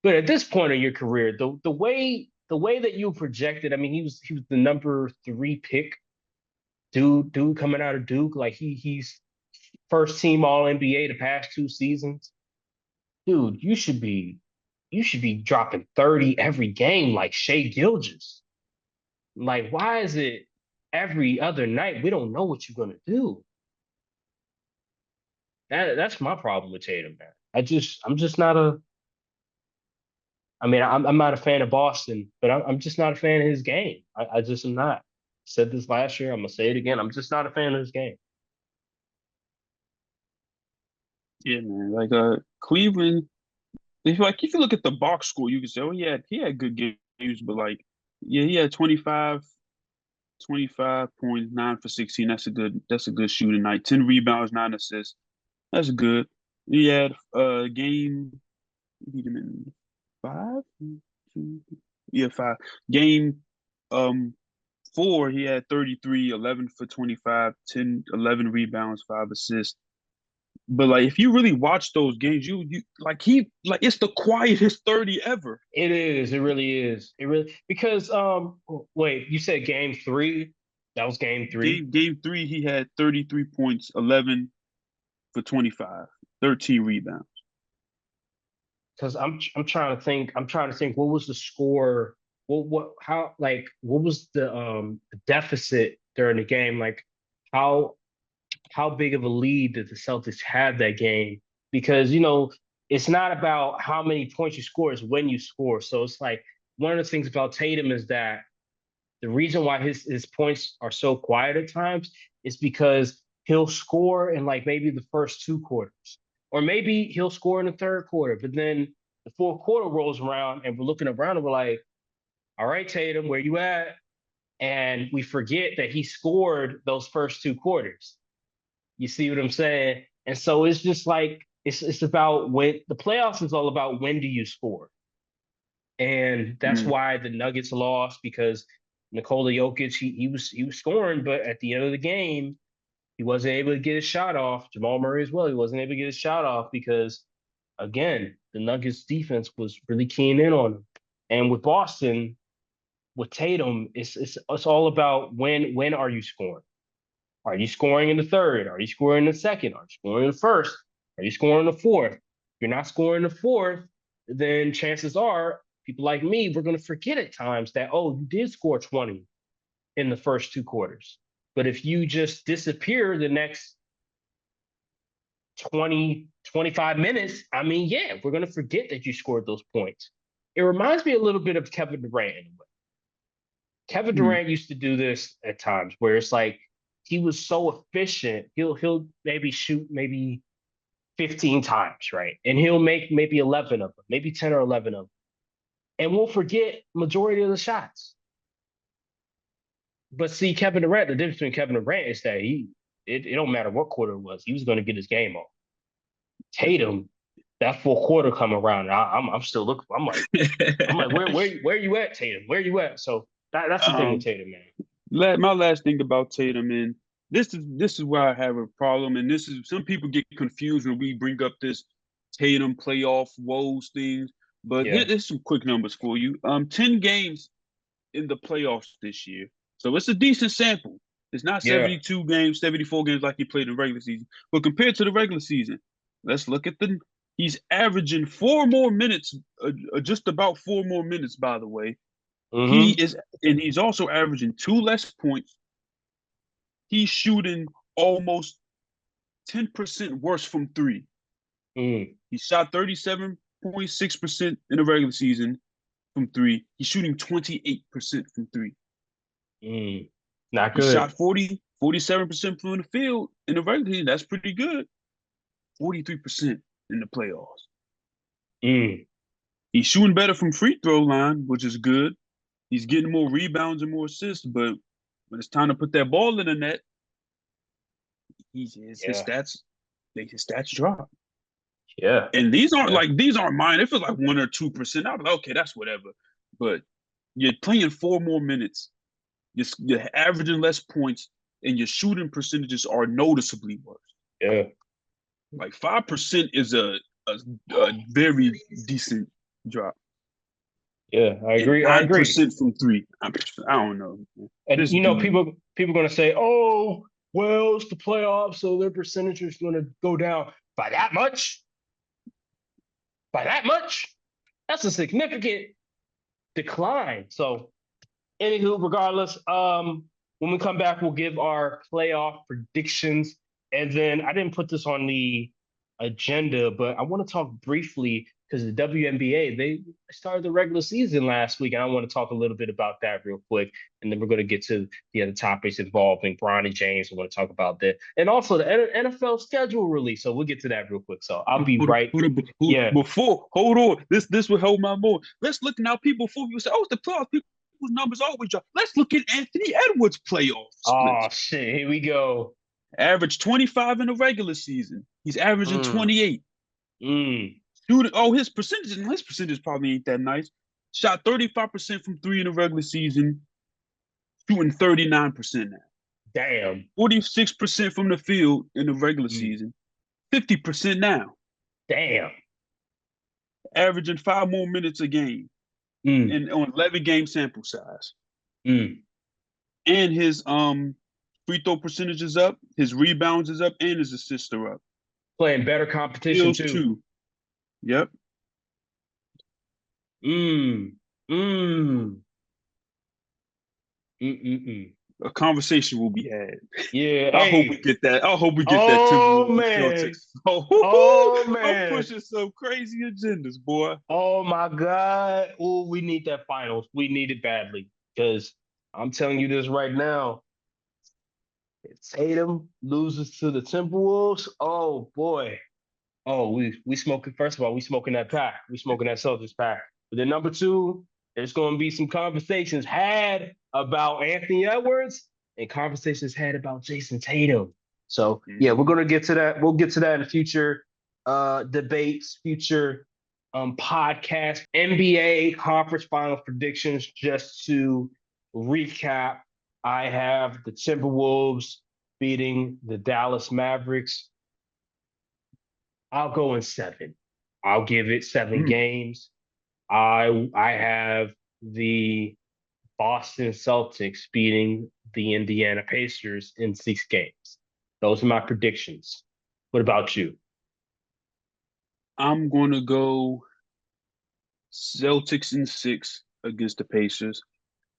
But at this point in your career, the way that you projected, I mean, he was the number three pick, dude coming out of Duke, like he's first team All NBA the past 2 seasons. Dude, you should be dropping 30 every game like Shea Gilgeous. Like, why is it every other night we don't know what you're gonna do? That's my problem with Tatum, man. I'm just not a. I mean, I'm not a fan of Boston, but I'm just not a fan of his game. I just am not. Said this last year. I'm gonna say it again. I'm just not a fan of his game. Yeah, man. Like Cleveland, if you look at the box score, you can say, oh yeah, he had good games, but like, yeah, he had 25 points, 9 for 16. That's a good shooting night. 10 rebounds, 9 assists. That's good. He had game, beat him in five, two, yeah, five. Game 4, he had 33, 11 for 25, 10, 11 rebounds, 5 assists. But like, if you really watch those games, you like it's the quietest 30 ever. It is. It really is. It really because wait, you said game three? That was game three? Game three, he had 33 points, 11 for 25, 13 rebounds. Because I'm trying to think. I'm trying to think. What was the score? What how like what was the deficit during the game? Like how how big of a lead did the Celtics have that game? Because it's not about how many points you score; it's when you score. So it's like one of the things about Tatum is that the reason why his points are so quiet at times is because he'll score in like maybe the first two quarters, or maybe he'll score in the third quarter, but then the fourth quarter rolls around and we're looking around and we're like, all right, Tatum, where you at? And we forget that he scored those first two quarters. You see what I'm saying? And so it's just like it's about when the playoffs is all about when do you score. And that's Mm. why the Nuggets lost because Nikola Jokic, he was scoring, but at the end of the game, he wasn't able to get his shot off. Jamal Murray as well, he wasn't able to get his shot off because again, the Nuggets defense was really keying in on him. And with Boston, with Tatum, it's all about when are you scoring? Are you scoring in the third? Are you scoring in the second? Are you scoring in the first? Are you scoring in the fourth? If you're not scoring in the fourth, then chances are people like me, we're going to forget at times that, oh, you did score 20 in the first two quarters. But if you just disappear the next 20, 25 minutes, I mean, yeah, we're going to forget that you scored those points. It reminds me a little bit of Kevin Durant in a way. Kevin Mm. Durant used to do this at times where it's like he was so efficient. He'll maybe shoot maybe 15 times, right? And he'll make maybe 11 of them, maybe 10 or 11 of them. And we'll forget majority of the shots. But see, Kevin Durant, the difference between Kevin Durant is that it don't matter what quarter it was, he was going to get his game on. Tatum, that full quarter come around, I'm still looking. I'm like, where you at, Tatum? Where you at? So that's the thing with um, Tatum, man. my last thing about Tatum, and this is where I have a problem, and this is some people get confused when we bring up this Tatum playoff woes things. But Yeah, here's some quick numbers for you. 10 games in the playoffs this year, so it's a decent sample. It's not yeah. 72 games, 74 games like he played in regular season, but compared to the regular season, let's look at the. He's averaging 4 more minutes, just about 4 more minutes, by the way. He Mm-hmm. is, and he's also averaging 2 less points. He's shooting almost 10% worse from three. Mm, He shot 37.6% in the regular season from three. He's shooting 28% from three. mm. Not He shot good. 47% from the field in the regular season. That's pretty good. 43% in the playoffs. Mm, He's shooting better from free throw line, which is good. He's getting more rebounds and more assists, but when it's time to put that ball in the net, his yeah, stats drop. yeah, And yeah, these aren't mine. It feels like 1 or 2%. I'm like, okay, that's whatever. But you're playing 4 more minutes. You're averaging less points, and your shooting percentages are noticeably worse. yeah, Like 5% is a very decent drop, yeah. I and agree. I nine agree. percent from three. I don't know. And This dude, people going to say, "Oh, well, it's the playoffs, so their percentage is going to go down by that much. By that much, that's a significant decline." So, anywho, regardless, when we come back, we'll give our playoff predictions, and then I didn't put this on the agenda, but I want to talk briefly because the WNBA they started the regular season last week, and I want to talk a little bit about that real quick, and then we're going to get to the other topics involving Bronny James. I want to talk about that, and also the NFL schedule release. So we'll get to that real quick. So I'll be right. Yeah. before hold on. This will hold my more. Let's look now. People before you say, "Oh, it's the playoffs." People's numbers always drop. Let's look at Anthony Edwards' playoff Oh splits. shit! Here we go. Averaged 25 in the regular season. He's averaging Mm, 28. mm, Shooting, his percentage probably ain't that nice. Shot 35% from three in the regular season, shooting 39% now. damn. 46% from the field in the regular Mm, season, 50% now, Damn. averaging 5 more minutes a game Mm, and on 11 game sample size. mm. And his free throw percentage is up, his rebounds is up, and his assists are up. Playing better competition Steals too. too. Yep. Mm, mm, mm. A conversation will be had. Yeah. I hope we Hey. get that. I hope we get that Oh Timberwolves and man. Celtics. Oh, Oh I'm man. pushing some crazy agendas, boy. Oh my God. Oh, we need that finals. We need it badly. Because I'm telling you this right now. If Tatum loses to the Timberwolves, oh boy. Oh, we smoking. First of all, we smoking that pack. We smoking that Celtics pack. But then number two, there's going to be some conversations had about Anthony Edwards and conversations had about Jayson Tatum. So yeah, we're Mhm. going to get to that. We'll get to that in future debates, future podcast, NBA conference final predictions. Just to recap, I have the Timberwolves beating the Dallas Mavericks. I'll go in 7. I'll give it 7 Mm. games. I have the Boston Celtics beating the Indiana Pacers in 6 games. Those are my predictions. What about you? I'm going to go Celtics in 6 against the Pacers,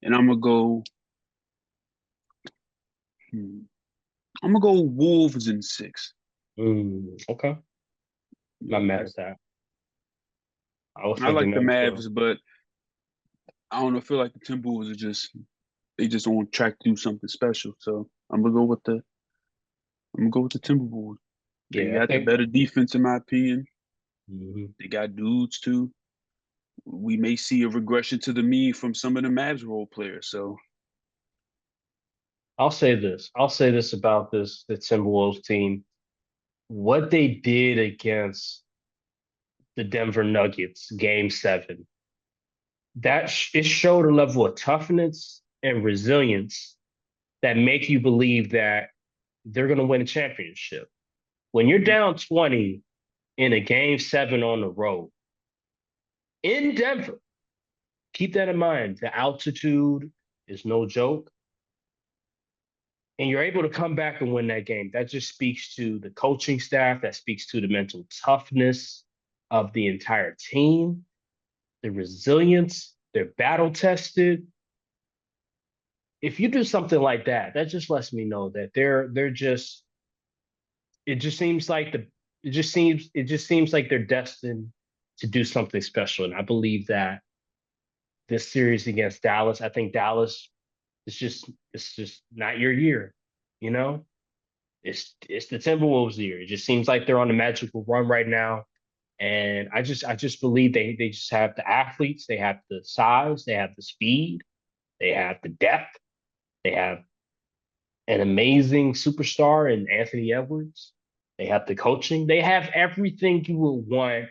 and I'm gonna go. I'm gonna go Wolves in 6. Okay. Not mad Yeah, at that. I was I thinking like the that as well. Mavs, but I don't know. I feel like the Timberwolves are just on track to do something special. So I'm gonna go with the Timberwolves. They Yeah, I got the think. better defense, in my opinion. Mhm. They got dudes too. We may see a regression to the mean from some of the Mavs role players. So I'll say this. I'll say this about the Timberwolves team. What they did against the Denver Nuggets, Game 7, it showed a level of toughness and resilience that make you believe that they're going to win a championship. When you're down 20 in a Game 7 on the road in Denver, keep that in mind. The altitude is no joke. And you're able to come back and win that game. That just speaks to the coaching staff. That speaks to the mental toughness of the entire team, the resilience. They're battle tested. If you do something like that, that just lets me know that they're just. It just seems like it just seems like they're destined to do something special. And I believe that this series against Dallas, I think Dallas it's just not your year, you know? It's the Timberwolves year. It just seems like they're on a magical run right now. And I just believe they just have the athletes, they have the size, they have the speed, they have the depth, they have an amazing superstar in Anthony Edwards. They have the coaching. They have everything you would want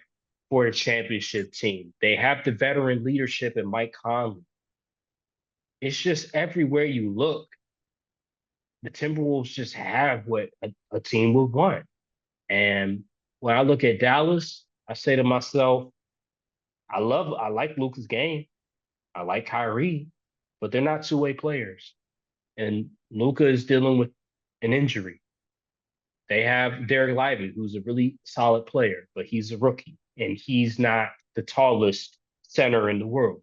for a championship team. They have the veteran leadership in Mike Conley. It's just everywhere you look, the Timberwolves just have what a team would want. And when I look at Dallas, I say to myself, I like Luka's game. I like Kyrie, but they're not two-way players. And Luka is dealing with an injury. They have Derek Lively, who's a really solid player, but he's a rookie and he's not the tallest center in the world.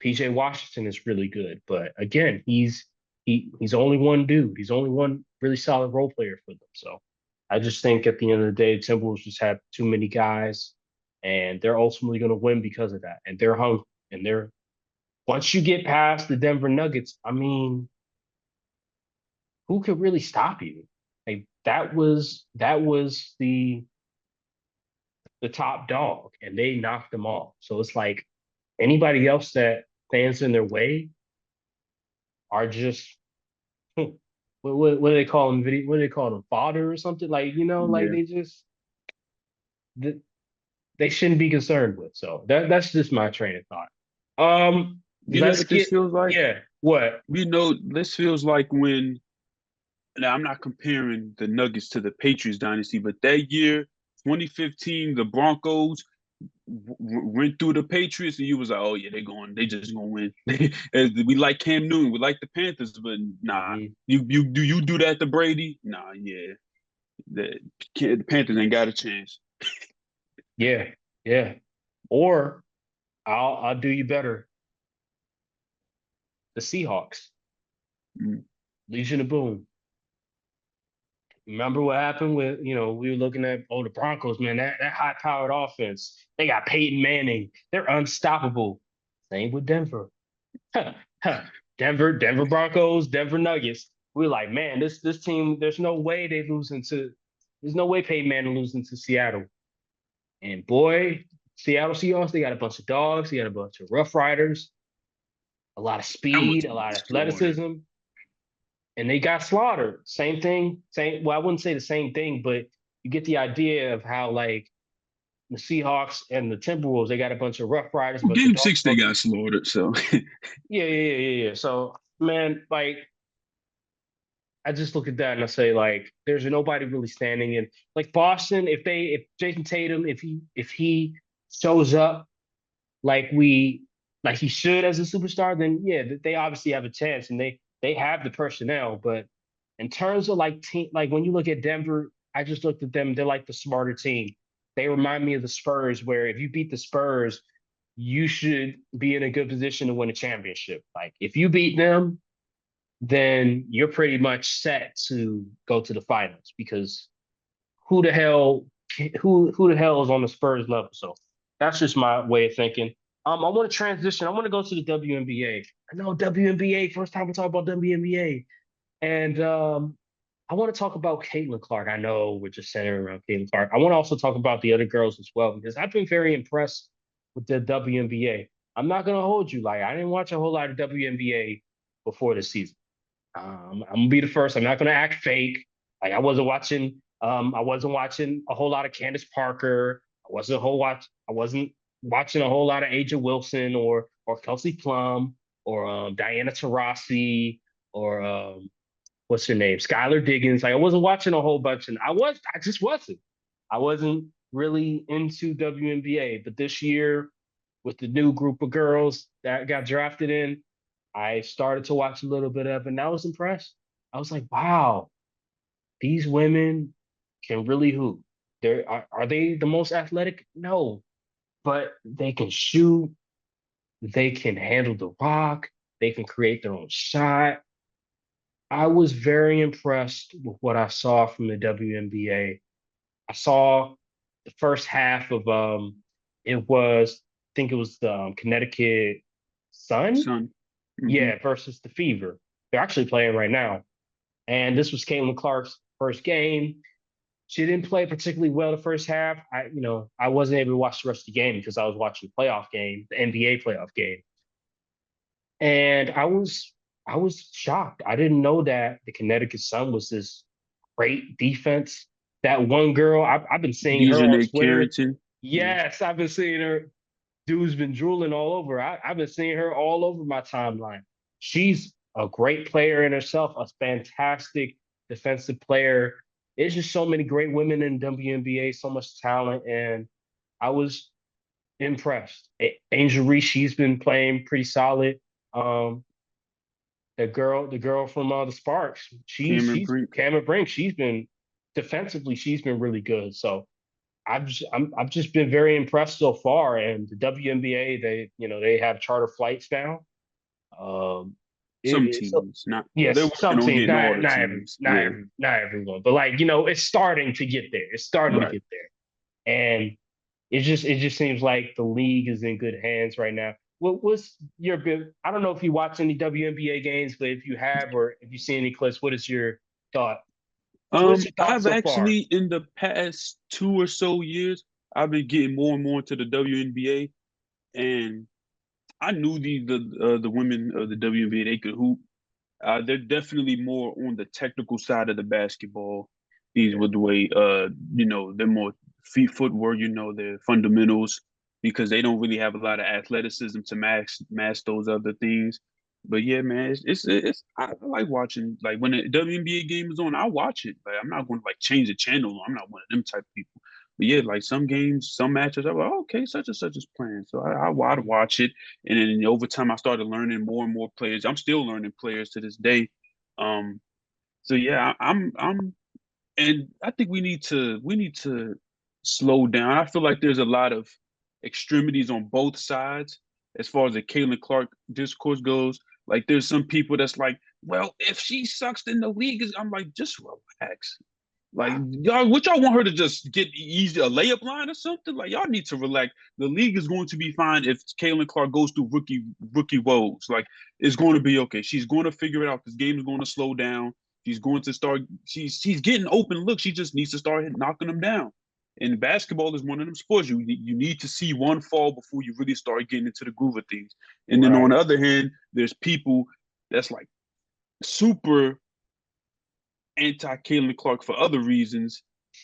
PJ Washington is really good, but again, he's only one dude. He's only one really solid role player for them. So I just think at the end of the day, Timberwolves just have too many guys, and they're ultimately going to win because of that. And they're hungry, and they're once you get past the Denver Nuggets, I mean, who could really stop you? Like that was the top dog, and they knocked them off. So it's like anybody else that stands in their way are just what do they call them? What do they call them? Fodder or something? Like like yeah, they, they shouldn't be concerned with. So that's just my train of thought. you know Let's what this get feels like? yeah. What? This feels like when now I'm not comparing the Nuggets to the Patriots dynasty, but that year, 2015, the Broncos went through the Patriots, and you was like, oh yeah, they just gonna win. We like Cam Newton, we like the Panthers, but nah, Mhm. you do that to Brady? Nah, yeah, the Panthers ain't got a chance. Yeah, yeah. Or I'll do you better. The Seahawks, Mm. Legion of Boom. Remember what happened with, we were looking at, the Broncos, man, that high powered offense. They got Peyton Manning. They're unstoppable. Same with Denver. Huh, huh. Denver Broncos, Denver Nuggets. We're like, man, this team, there's no way Peyton Manning losing to Seattle. And boy, Seattle Seahawks, they got a bunch of dogs, they got a bunch of rough riders, a lot of That was speed, a lot of slaughtered. athleticism, and they got slaughtered. Same thing, well, I wouldn't say the same thing, but you get the idea of how like the Seahawks and the Timberwolves, they got a bunch of rough riders, a Well, bunch of game dogs. 6 they got slaughtered, so Yeah. So man, like I just look at that and I say like there's nobody really standing in like Boston, if Jayson Tatum, if he shows up like like he should as a superstar, then yeah, they obviously have a chance and they have the personnel. But in terms of like team, like when you look at Denver, I just looked at them. They're like the smarter team. They remind me of the Spurs, where if you beat the Spurs, you should be in a good position to win a championship. Like if you beat them, then you're pretty much set to go to the finals because who the hell who the hell is on the Spurs level? So that's just my way of thinking. I want to transition. I want to go to the WNBA. I know WNBA, first time we talk about WNBA. And I want to talk about Caitlin Clark. I know we're just centering around Caitlin Clark. I want to also talk about the other girls as well because I've been very impressed with the WNBA. I'm not gonna hold you, like I didn't watch a whole lot of WNBA before the season. I'm gonna be the first. I'm not gonna act fake. Like I wasn't watching. I wasn't watching a whole lot of Candace Parker. I wasn't watching a whole lot of Aja Wilson or Kelsey Plum or Diana Taurasi or what's her name, Skylar Diggins. Like I wasn't watching a whole bunch, and I just wasn't. I wasn't really into WNBA. But this year, with the new group of girls that got drafted in, I started to watch a little bit of it and I was impressed. I was like, wow, these women can really hoop. Are they the most athletic? No, but they can shoot, they can handle the rock, they can create their own shot. I was very impressed with what I saw from the WNBA. I saw the first half of I think it was the Connecticut Sun. son. Yeah, versus the Fever. They're actually playing right now. And this was Caitlin Clark's first game. She didn't play particularly well the first half. I wasn't able to watch the rest of the game because I was watching the playoff game, the NBA playoff game. And I was shocked. I didn't know that the Connecticut Sun was this great defense. That one girl, I've been seeing her on Dejanay Twitter. Carrington. Yeah. Yes, I've been seeing her. Dude's been drooling all over. I've been seeing her all over my timeline. She's a great player in herself, a fantastic defensive player. There's just so many great women in WNBA, so much talent, and I was impressed. Angel Reese, she's been playing pretty solid. Um, the girl from the Sparks, Cameron she's Brink. Cameron Brink. She's been defensively, she's been really good. So I've just been very impressed so far. And the WNBA, they have charter flights now. Um, Some so teams, not they're yes, some working on teams, getting all the teams. Yeah. not everyone, but like it's starting to get there. It's starting to Right. get there, and it just seems like the league is in good hands right now. What's your bit? I don't know if you watch any WNBA games, but if you have or if you see any clips, what is your thought? What's your thought I've so far? actually in the past 2 or so years, I've been getting more and more into the WNBA, and I knew the women of the WNBA they could hoop. They're definitely more on the technical side of the basketball. These Yeah, with the way they're more feet footwork, their fundamentals because they don't really have a lot of athleticism to mask those other things. But yeah, man, it's I like watching like when the WNBA game is on, I watch it. Like I'm not going to like change the channel. I'm not one of them type of people. But yeah, like some games, some matches, I'm like, oh, okay, such and such is playing. So I'd watch it, and then over time I started learning more and more players. I'm still learning players to this day. Um, so yeah, and I think we need to slow down. I feel like there's a lot of extremities on both sides as far as the Caitlin Clark discourse goes. Like there's some people that's like, well, if she sucks, then the league is. I'm like, just relax. Like y'all, what y'all want her to just get easy a layup line or something? Like y'all need to relax. The league is going to be fine if Caitlin Clark goes through rookie woes. Like it's going to be okay. She's going to figure it out. This game is going to slow down. She's going to start. She's getting open looks. She just needs to start knocking them down. And basketball is one of them sports. You need to see one fall before you really start getting into the groove of things. And then on Right. the other hand, there's people that's like super anti Caitlin Clark for other reasons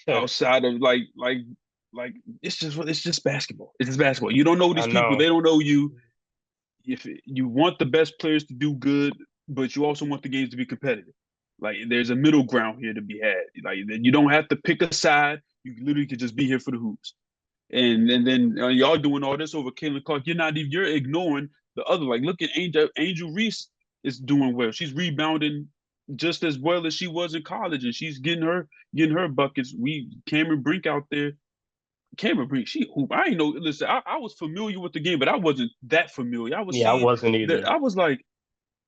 outside of like it's just basketball. It's just basketball. You don't know I these people. They know. don't know you. If you want the best players to do good, but you also want the games to be competitive. Like there's a middle ground here to be had. Like you don't have to pick a side. You literally could just be here for the hoops. And then y'all doing all this over Caitlin Clark. You're ignoring the other. Like look at Angel Reese is doing well. She's rebounding just as well as she was in college, and she's getting her buckets. We Cameron Brink out there. Cameron Brink, she hoop. I ain't know. Listen, I was familiar with the game, but I wasn't that familiar. I was Yeah, I seeing wasn't that. either. I was like,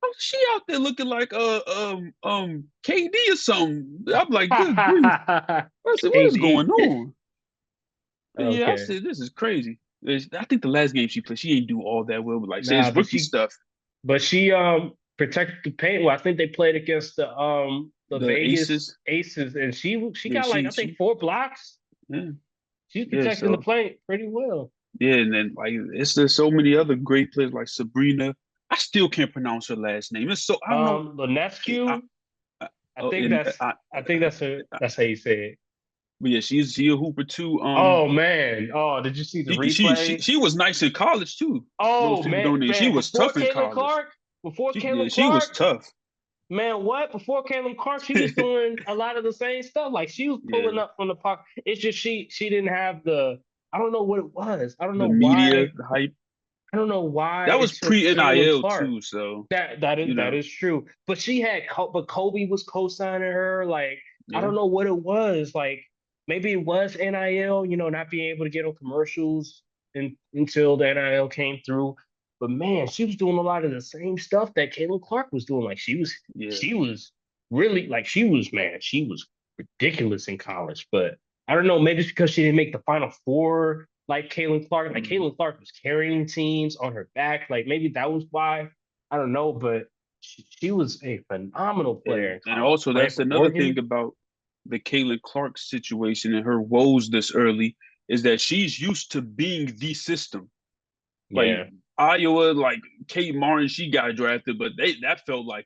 oh, she out there looking like KD or something. I'm like, good grief. I said, what is KD. going on? But yeah, I Okay. said, this is crazy. I think the last game she played, she ain't do all that well. But like, say Nah, it's rookie stuff. but she protected the paint. Well, I think they played against the The Vegas aces, Aces, and she yeah, got like I think 4 blocks. yeah, She's yeah. protecting the So paint pretty well. yeah, and then like it's there's so many other great players like Sabrina. I still can't pronounce her last name. It's so I don't know. I, Lunescu, I, I oh, think and I, that's how you say it. but yeah, she a hooper too. Oh man. Oh, did you see the replay? She was nice in college too. Oh Those people man, don't need. She man, was tough in college. Before Yeah, Caitlin she was Clark, tough. man, what? Before Caitlin Clark, she was doing a lot of the same stuff. Like she was pulling Yeah, up from the pocket. It's just she didn't have the I don't know what it was. the media, the hype. I don't know why That it was took pre Caitlin NIL Clark. too. So That is true. But but Kobe was co-signing her. Like I yeah. don't know what it was. Like maybe it was NIL. Not being able to get on commercials until the NIL came through. But man, she was doing a lot of the same stuff that Caitlin Clark was doing. Like Yeah. she was really like she was ridiculous in college. But I don't know. Maybe it's because she didn't make the Final Four like Caitlin Clark. Like Mm. Caitlin Clark was carrying teams on her back. Like maybe that was why. I don't know, but she was a phenomenal player in And college, also playing that's for another thing Oregon. about the Caitlin Clark situation and her woes this early is that she's used to being the system. Like Yeah. Iowa, like Kate Martin, she got drafted, but that felt like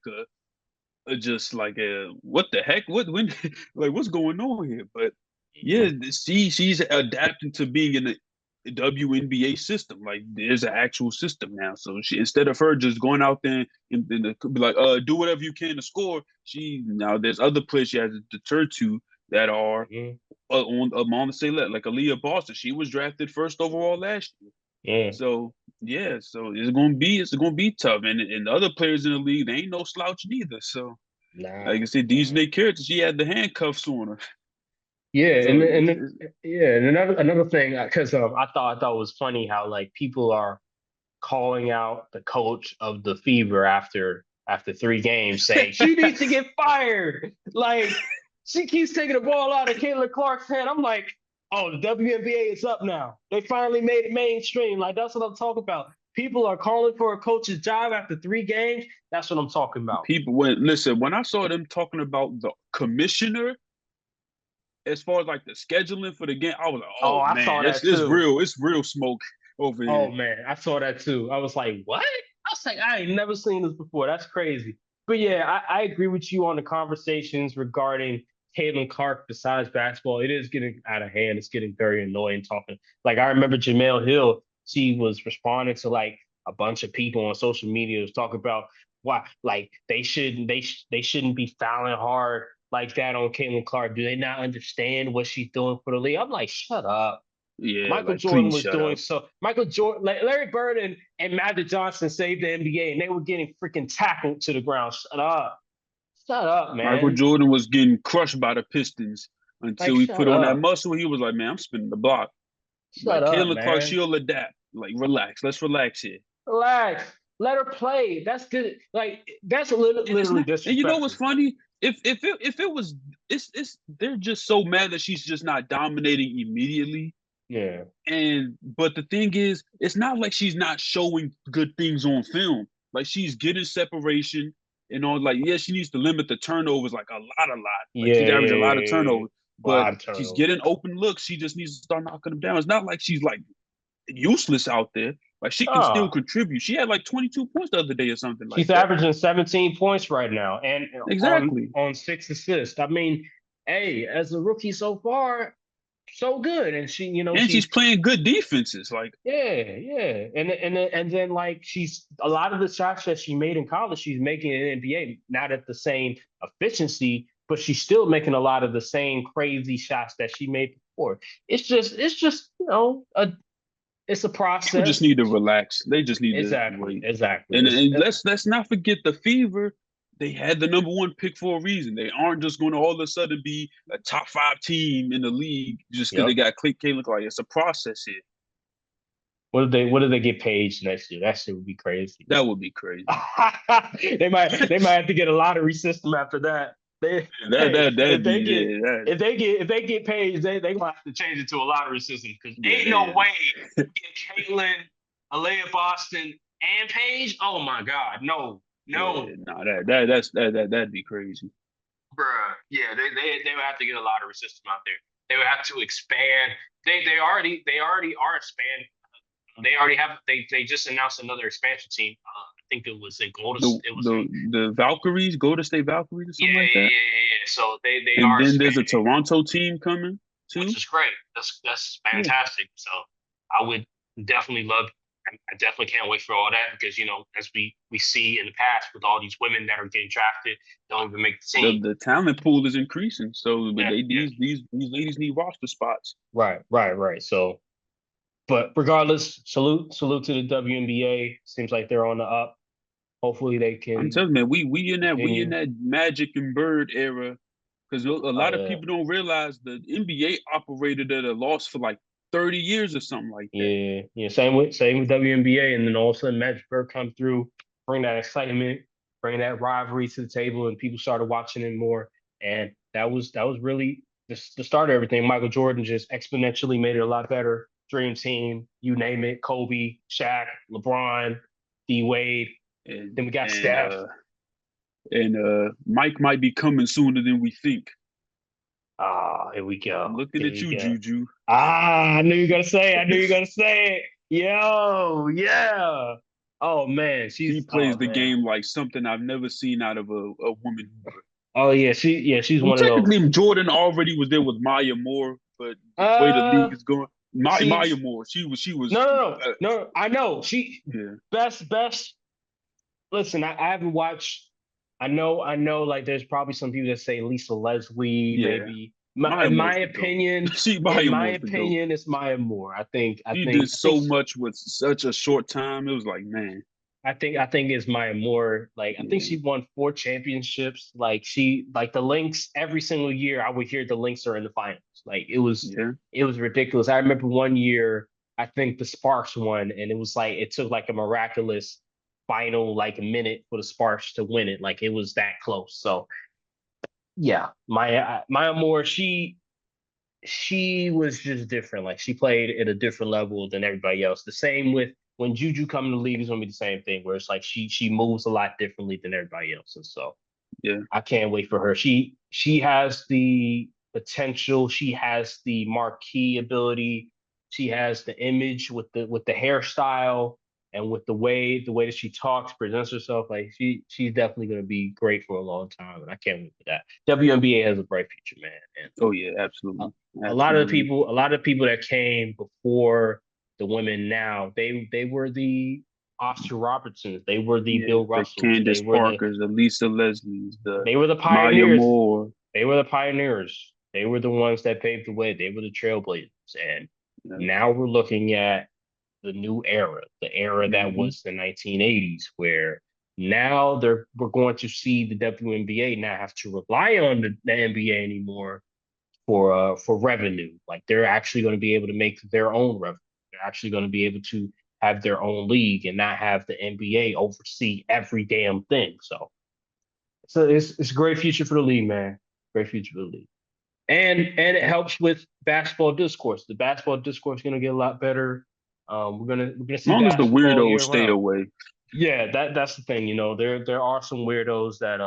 just like a what the heck? What when like what's going on here? But yeah, she's adapting to being in the WNBA system. Like there's an actual system now. So she instead of her just going out there and be like, do whatever you can to score, she now there's other players she has to turn to that are Mm-hmm. on the same level. Like Aaliyah Boston, she was drafted first overall last year. Yeah. So yeah, so it's gonna be tough. And the other players in the league, they ain't no slouch neither. So like Nah. I said, Nah. Dejanay character, she had the handcuffs on her. Yeah, So yeah, and another thing, because I thought it was funny how like people are calling out the coach of the Fever after 3 games, saying she needs to get fired. Like she keeps taking the ball out of Caitlin Clark's hand. I'm like, oh, the WNBA is up now. They finally made it mainstream. Like that's what I'm talking about. People are calling for a coach's job after 3 games. That's what I'm talking about. people when I saw them talking about the commissioner as far as like the scheduling for the game, I was like, Oh, oh I man, saw it's that it's too. real, it's real smoke over Oh here. man, I saw that too. I was like, what? I was like, I ain't never seen this before. That's crazy. But yeah, I agree with you on the conversations regarding Caitlin Clark besides basketball. It is getting out of hand. It's getting very annoying talking. Like I remember Jamel Hill, she was responding to like a bunch of people on social media was talking about Why? Like they shouldn't be fouling hard like that on Caitlin Clark. Do they not understand what she's doing for the league? I'm like, shut up. Yeah, Michael like Jordan please was shut doing up. so. Michael Jordan, like Larry Bird and Magic Johnson saved the NBA, and they were getting freaking tackled to the ground. Shut up, Michael man. Jordan was getting crushed by the Pistons Like, until he shut put on that up, muscle. He was like, man, I'm spinning the block. shut Like up, Caitlin Clark, man. she'll adapt. Like relax, let's relax here. Relax. Let her play. That's good. Like that's And it's literally not. And you know what's disrespectful. funny? If it was, it's they're just so mad that she's just not dominating immediately. Yeah. And but the thing is, it's not like she's not showing good things on film. Like she's getting separation and all. Like yeah, she needs to limit the turnovers like a lot. Like Yeah, she's yeah, averaging a lot of yeah, yeah. turnovers, A but lot of she's turnovers. getting open looks. She just needs to start knocking them down. It's not like she's like useless out there. Like she can still Oh, contribute. She had like 22 points the other day or something like she's that. averaging 17 points right now and Exactly. on 6 assists. I mean, hey, as a rookie so far, so good. And she, And she's playing good defenses. Like yeah, yeah. And then like she's a lot of the shots that she made in college, she's making in NBA, not at the same efficiency, but she's still making a lot of the same crazy shots that she made before. It's just, it's a people just process. need to relax. They just need to Exactly, wait. exactly. And let's not forget the Fever. They had the number one pick for a reason. They aren't just going to all of a sudden be a top five team in the league just because they Yep. got Clay Caleb. Like it's a process here. What if they get paid next year? That shit would be crazy. That would be crazy. They might have to get a lottery system after that. They hey, That'd be yeah, that, if they get paid, they gonna have to change it to a lottery system because ain't no yeah, way get Caitlin, Alea Boston, and Paige. Oh my God, no, no, yeah. No, that'd be crazy. bruh. Yeah, they would have to get a lottery system out there. They would have to expand. They already are expanding. They already have. They just announced another expansion team. I think it was in Golden. The It was in. the Valkyries, Golden State Valkyries, or Yeah, something yeah, like that. yeah, yeah, yeah. So they And are then there's a expanding, Toronto team coming which too. is great. That's Yeah. fantastic. So I would definitely love. I definitely can't wait for all that because as we see in the past with all these women that are getting drafted, don't even make the team. The talent pool is increasing. So but Yeah, they yeah. these ladies need roster spots. Right, right, right. So, but regardless, salute to the WNBA. Seems like they're on the up. Hopefully they I'm can telling you, man, we in continue. that Magic and Bird era because a Oh lot of yeah. people don't realize the NBA operated at a loss for like 30 years or something like that. Yeah, yeah. Same with WNBA, and then all of a sudden Magic Bird come through, bring that excitement, bring that rivalry to the table, and people started watching it more. And that was really the start of everything. Michael Jordan just exponentially made it a lot better. Dream Team, you name it, Kobe, Shaq, LeBron, D Wade. And Then we got and Steph. uh and Mike might be coming sooner than we think. Ah, here we I'm go. looking Here at we you, go. Juju. Ah, I knew you were gonna say it. I knew you were gonna say it. Yo, yeah. Oh man, She she's plays oh the man. game like something I've never seen out of a woman. Oh yeah, she's Well, one of those. technically, Jordan already was there with Maya Moore, but the way the Uh, league is going, see, Maya Moore, she was, no, no, no, no. I know she yeah, best. Listen, I haven't watched. I know. Like, there's probably some people that say Lisa Leslie, yeah. maybe. Maya In my Moore's the goat. opinion, Maya Moore's the goat. it's Maya Moore. I think. I She think. did I think. so much with such a short time. It was like, man, I think it's Maya Moore. Like I think yeah, she won 4 championships. Like the Lynx every single year I would hear the Lynx are in the finals. Like yeah. it was ridiculous. I remember one year I think the Sparks won and it was like it took like a miraculous final like minute for the Sparks to win it. Like it was that close. So yeah, Maya Moore, she was just different. Like she played at a different level than everybody else. The same with when Juju come to the league is gonna be the same thing, where it's like she moves a lot differently than everybody else. And so Yeah, I can't wait for her. She has the potential, she has the marquee ability, she has the image with the hairstyle and with the way that she talks, presents herself. Like she's definitely gonna be great for a long time, and I can't wait for that. WNBA has a bright future, man. And oh yeah, uh, absolutely, a absolutely. lot of people that came before the women now, they were the Oscar Robertsons. They were the Yeah, Bill the Russells. Candace Parkers, the Lisa Leslies, the They were the Maya pioneers. Moore. They were the pioneers. They were the ones that paved the way. They were the trailblazers. And Yeah. now we're looking at the new era, the era that Hmm. was the 1980s, where now we're going to see the WNBA not have to rely on the NBA anymore for revenue. Like they're actually going to be able to make their own revenue. They're actually going to be able to have their own league and not have the NBA oversee every damn thing. So it's a great future for the league, man. Great future for the league. And it helps with basketball discourse. The basketball discourse is gonna get a lot better. We're gonna As see long as the basketball weirdos year stay round. away, Yeah, that's the thing. There are some weirdos that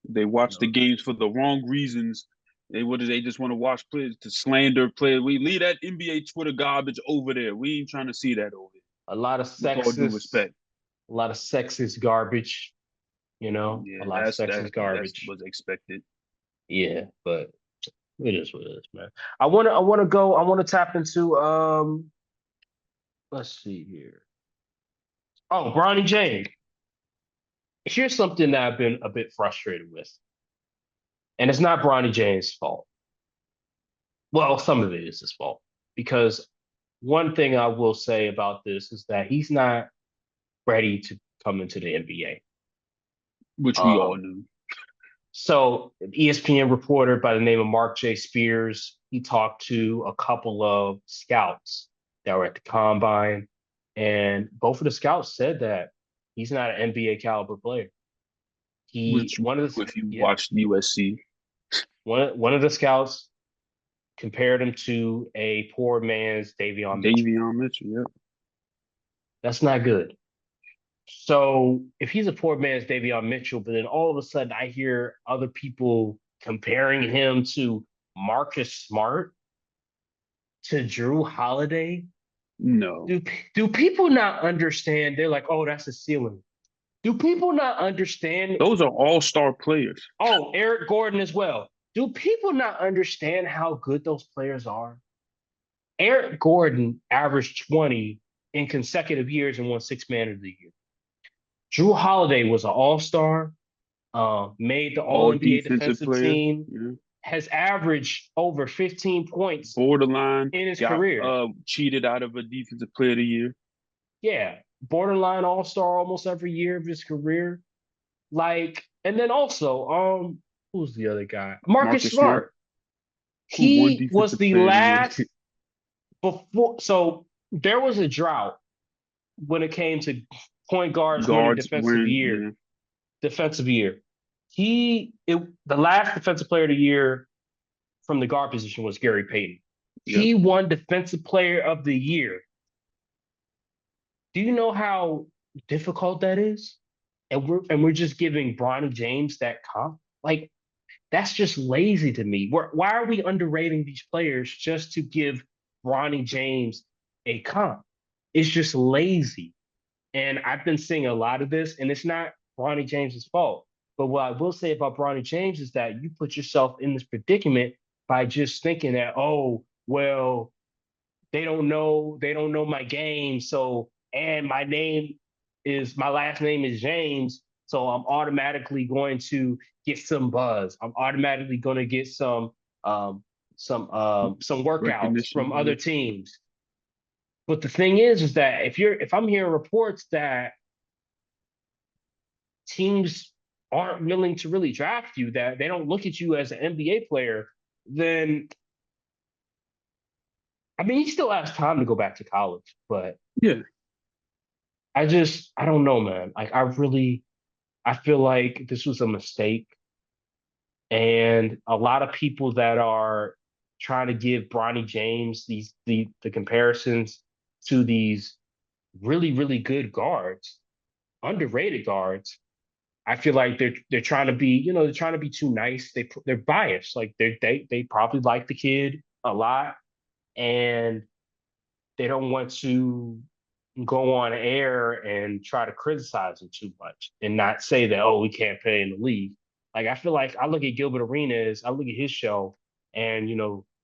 they you watch the know games for the wrong reasons. They just want to watch players to slander players. We leave that NBA Twitter garbage over there. We ain't trying to see that over here. a lot of With all due sexist, respect. a lot of sexist garbage. A Yeah, lot of that sexist that's garbage. was expected. Yeah, but it is what it is, man. I wanna tap into let's see here. Oh, Bronny James. Here's something that I've been a bit frustrated with. And it's not Bronny James' fault. Well, some of it is his fault because one thing I will say about this is that he's not ready to come into the NBA. Which we all Um, knew. so, an ESPN reporter by the name of Mark J. Spears, he talked to a couple of scouts that were at the combine, and both of the scouts said that he's not an NBA caliber player. He Which one of the if you yeah watched USC, one of the scouts compared him to a poor man's Davion Mitchell. Davion Mitchell, yep. That's not good. So if he's a poor man's Davion Mitchell, but then all of a sudden I hear other people comparing him to Marcus Smart, to Drew Holiday, No. do people not understand? They're like, oh, that's a ceiling. Do people not understand? Those are all-star players. Oh, Eric Gordon as well. Do people not understand how good those players are? Eric Gordon averaged 20 in consecutive years and won Six Man of the Year. Drew Holiday was an all-star, made the All All NBA defensive defensive player. team, Yeah. has averaged over 15 points Borderline in his got career. cheated out of a defensive player of the year. Yeah, borderline all-star almost every year of his career. Like, and then also, who's the other guy? Marcus Marcus Smart, Smart. who won He was defensive the player of the year. last before. So there was a drought when it came to point guards winning Guards win, yeah. defensive year. The last defensive player of the year from the guard position was Gary Payton. Yep. He won defensive player of the year. Do you know how difficult that is? And we're just giving Bronny James that comp. Like that's just lazy to me. Why are we underrating these players just to give Bronny James a comp? It's just lazy. And I've been seeing a lot of this, and it's not Bronny James's fault. But what I will say about Bronny James is that you put yourself in this predicament by just thinking that, oh, well, they don't know my game. So, and my last name is James. So I'm automatically going to get some buzz. I'm automatically going to get some workouts from Recognition, other yeah. teams. But the thing is that if I'm hearing reports that teams aren't willing to really draft you, that they don't look at you as an NBA player, then I mean he still has time to go back to college. But Yeah. I don't know, man. Like I feel like this was a mistake. And a lot of people that are trying to give Bronny James the comparisons to these really, really good guards, underrated guards. I feel like they're trying to be, they're trying to be too nice. They're biased. Like they probably like the kid a lot, and they don't want to go on air and try to criticize him too much and not say that, oh, we can't play in the league. Like I feel like I look at Gilbert Arenas, I look at his show, and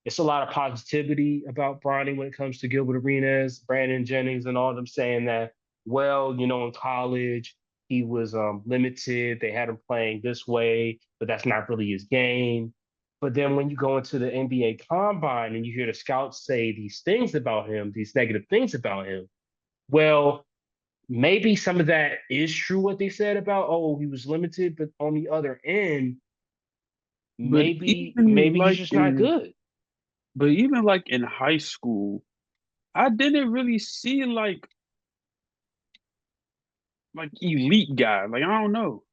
it's a lot of positivity about Bronny when it comes to Gilbert Arenas, Brandon Jennings, and all of them saying that, well, in college he was limited. They had him playing this way, but that's not really his game. But then when you go into the NBA combine and you hear the scouts say these things about him, these negative things about him, well, maybe some of that is true what they said about, oh, he was limited, but on the other end, But maybe he's just not good. even like in high school, I didn't really see like elite guy. Like I don't know.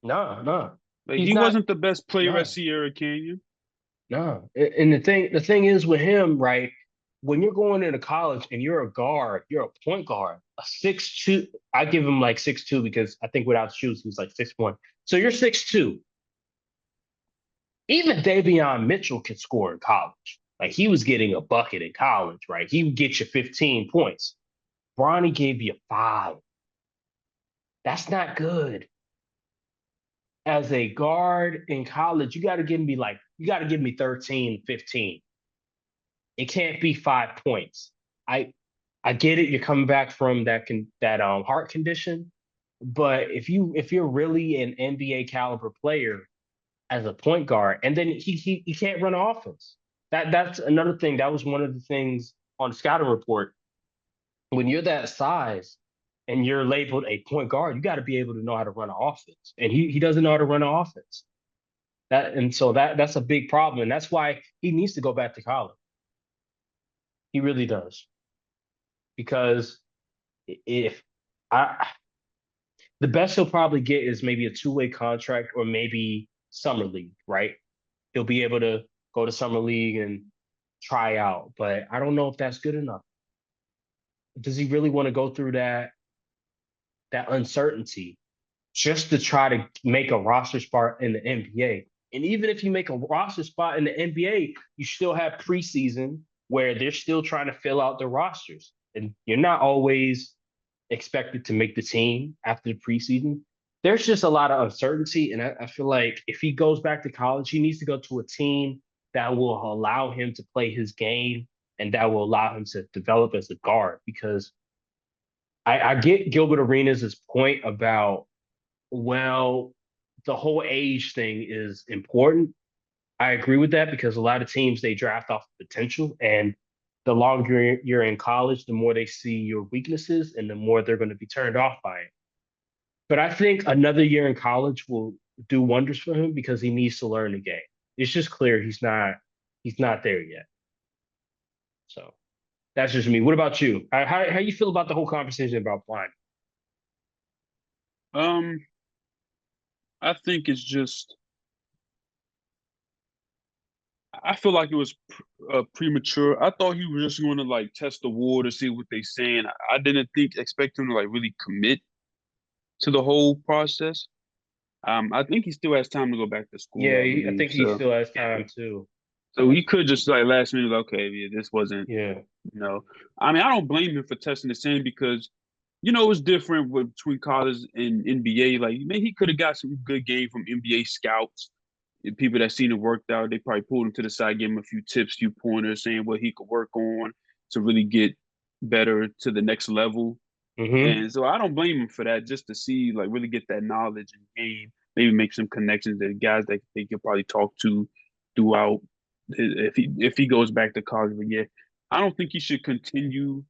No, no. Like He's he not. wasn't the best player at No. Sierra Canyon. No. And the thing is with him, right? When you're going into college and you're a guard, you're a point guard, a 6'2". I give him like 6'2" because I think without shoes he was like 6'1". So you're 6'2". Even Davion Mitchell could score in college. Like he was getting a bucket in college, right? He would get you 15 points. Bronny gave you 5. That's not good. As a guard in college, you got to give me 13, 15. It can't be 5 points. I I get it. You're coming back from that heart condition, but if you're really an NBA caliber player as a point guard, and then he can't run offense. That's another thing. That was one of the things on the scouting report. When you're that size and you're labeled a point guard, you got to be able to know how to run an offense, and he doesn't know how to run an offense. That's a big problem, and that's why he needs to go back to college. He really does because if I the best he'll probably get is maybe a two-way contract or maybe summer league, right? He'll be able to go to summer league and try out, but I don't know if that's good enough. Does he really want to go through that uncertainty just to try to make a roster spot in the NBA? And even if you make a roster spot in the NBA, you still have preseason where they're still trying to fill out the rosters. And you're not always expected to make the team after the preseason. There's just a lot of uncertainty. And I feel like if he goes back to college, he needs to go to a team that will allow him to play his game and that will allow him to develop as a guard. Because I get Gilbert Arenas' point about, well, the whole age thing is important. I agree with that because a lot of teams they draft off potential, and the longer you're in college, the more they see your weaknesses, and the more they're going to be turned off by it. But I think another year in college will do wonders for him because he needs to learn the game. It's just clear he's not there yet. So that's just me. What about you? How you feel about the whole conversation about blind? Um, I think it's just I feel like it was premature. I thought he was just going to like test the water, see what they saying. I didn't expect him to like really commit to the whole process. I think he still has time to go back to school, Yeah, I I believe. think he still has time too. So he could just like last minute, like, okay, yeah, this wasn't, Yeah. you know. I mean, I don't blame him for testing the same because, it's different between college and NBA. Like, man, he could have got some good game from NBA scouts, and people that seen it worked out. They probably pulled him to the side, gave him a few tips, few pointers, saying what he could work on to really get better to the next level. Hmm. And so I don't blame him for that, just to see, like, really get that knowledge and game, maybe make some connections to guys that they could probably talk to throughout if he goes back to college. But yeah, I don't think he should continue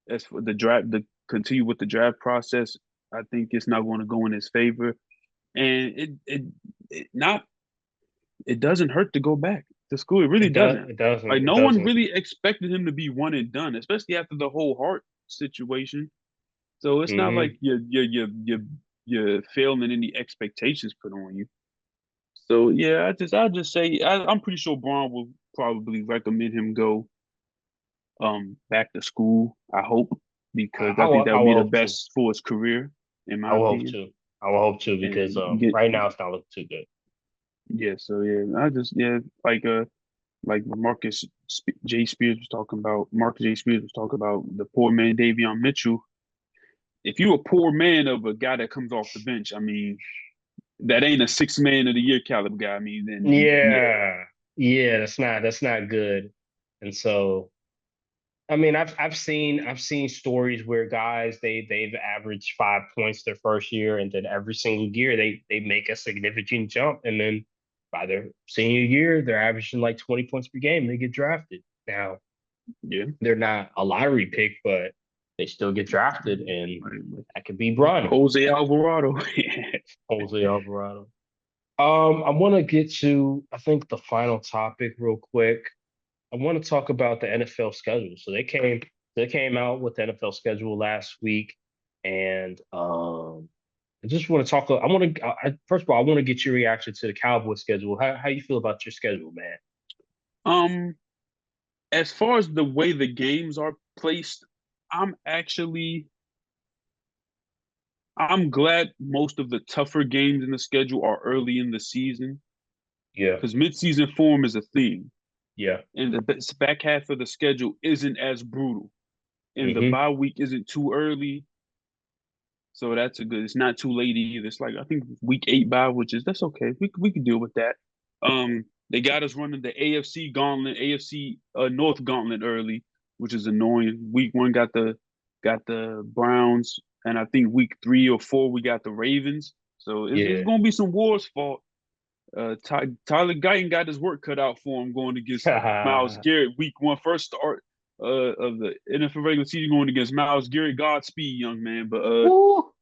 as for the continue with the draft process. I think it's not going to go in his favor, and it not it doesn't hurt to go back to school. It really It does. doesn't. It doesn't. Like It no one doesn't. really expected him to be one and done, especially after the whole heart situation. So it's not like Hmm. you're failing any expectations put on you. So yeah, I just say I'm pretty sure Braun will probably recommend him go back to school. I hope because I think that I would will be the hope to. best for his career, in I my will hope opinion. to. I will hope to because And get right now it's not looking too good. yeah. So yeah, like Marcus J. Spears was talking about the poor man Davion Mitchell. If you're a poor man of a guy that comes off the bench, I mean, that ain't a six man of the year caliber guy. I mean, then yeah, Yeah, yeah, that's not good. And so I mean, I've seen stories where guys they've averaged 5 points their first year, and then every single year they make a significant jump, and then by their senior year they're averaging like 20 points per game. They get drafted. Now Yeah. they're not a lottery pick, but they still get drafted, and Like that could be Bronny, Jose Alvarado. Jose Alvarado. I want to get to I think the final topic real quick. I want to talk about the NFL schedule. So they came out with the NFL schedule last week, and I just want to talk. I want to first of all, I want to get your reaction to the Cowboy schedule. How you feel about your schedule, man? um, as far as the way the games are placed, I'm actually I'm glad most of the tougher games in the schedule are early in the season Yeah, because midseason form is a thing, yeah. and the back half of the schedule isn't as brutal, and the Hmm. bye week isn't too early, so that's a good. It's not too late either. It's like I think week 8 bye, which is that's okay. We can deal with that. They got us running the AFC gauntlet, AFC North gauntlet early, which is annoying. Week 1 got the Browns, and I think week 3 or 4 we got the Ravens. So it's Yeah. gonna be some wars fought. Tyler Guyton got his work cut out for him going against Miles Garrett week 1, first start of the NFL regular season going against Miles Garrett. Godspeed, young man. But Woo.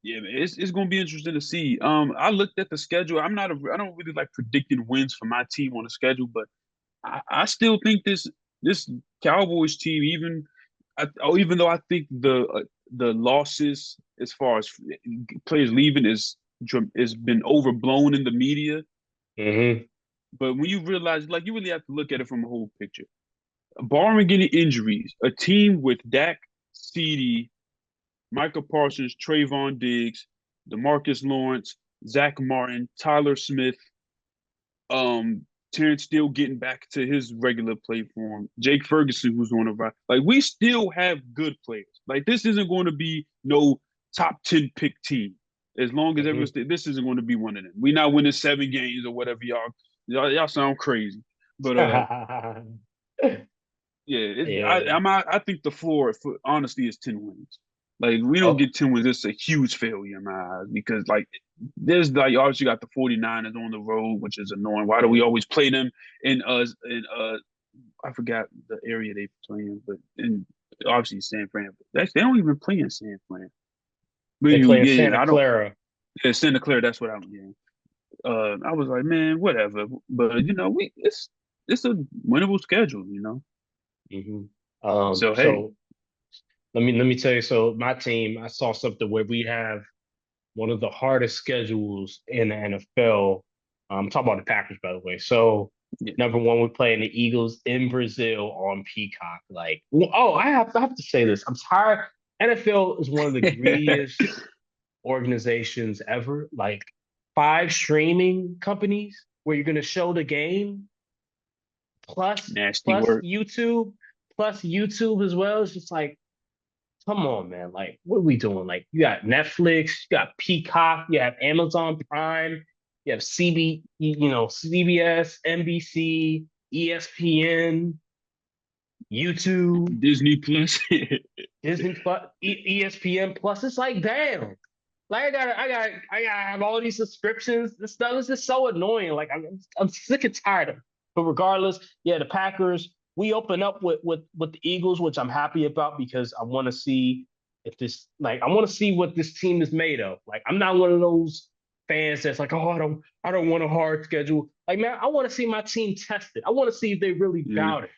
yeah, man, it's gonna be interesting to see. I looked at the schedule. I don't really like predicting wins for my team on the schedule, but I still think this Cowboys team, even though I think the losses as far as players leaving is been overblown in the media. Hmm. But when you realize, like, you really have to look at it from a whole picture. Barring any injuries, a team with Dak, CD, Michael Parsons, Trayvon Diggs, DeMarcus Lawrence, Zach Martin, Tyler Smith, um, Terrence Steele getting back to his regular play form, Jake Ferguson, who's on the right. Like, we still have good players. Like, this isn't going to be no top 10 pick team. As long as Hmm. this isn't going to be one of them. We're not winning 7 games or whatever y'all sound crazy. But yeah, Yeah. I think the floor for honestly is 10 wins. Like, we don't Oh, get 10 wins, it's a huge failure in my eyes because like there's like obviously got the 49ers on the road, which is annoying. Why do we always play them in I forgot the area they play in, but in obviously San Fran. They don't even play in San Fran. But they anyway, play in yeah, Santa I don't Clara. yeah, Santa Clara, that's what I'm getting. I was like, man, whatever. But we it's a winnable schedule. Hmm. So hey, So let me tell you. So my team, I saw something where we have one of the hardest schedules in the NFL. I'm talking about the Packers, by the way. So yeah. number one, we're playing the Eagles in Brazil on Peacock. Like, oh, I have to say this. I'm tired. NFL is one of the greediest organizations ever. Like 5 streaming companies where you're going to show the game plus Nasty plus work. YouTube plus YouTube as well. It's just like, come on, man. Like, what are we doing? Like, you got Netflix, you got Peacock, you have Amazon Prime, you have CBS, NBC, ESPN, YouTube, Disney Plus. Disney Plus, ESPN Plus. It's like, damn. Like I gotta have all these subscriptions. This stuff is just so annoying. Like I'm sick and tired of it. But regardless, yeah, the Packers, we open up with the Eagles, which I'm happy about because I want to see if this like I want to see what this team is made of. Like I'm not one of those fans that's like, oh, I don't want a hard schedule. Like, man, I want to see my team tested. I want to see if they really Yeah, bout it.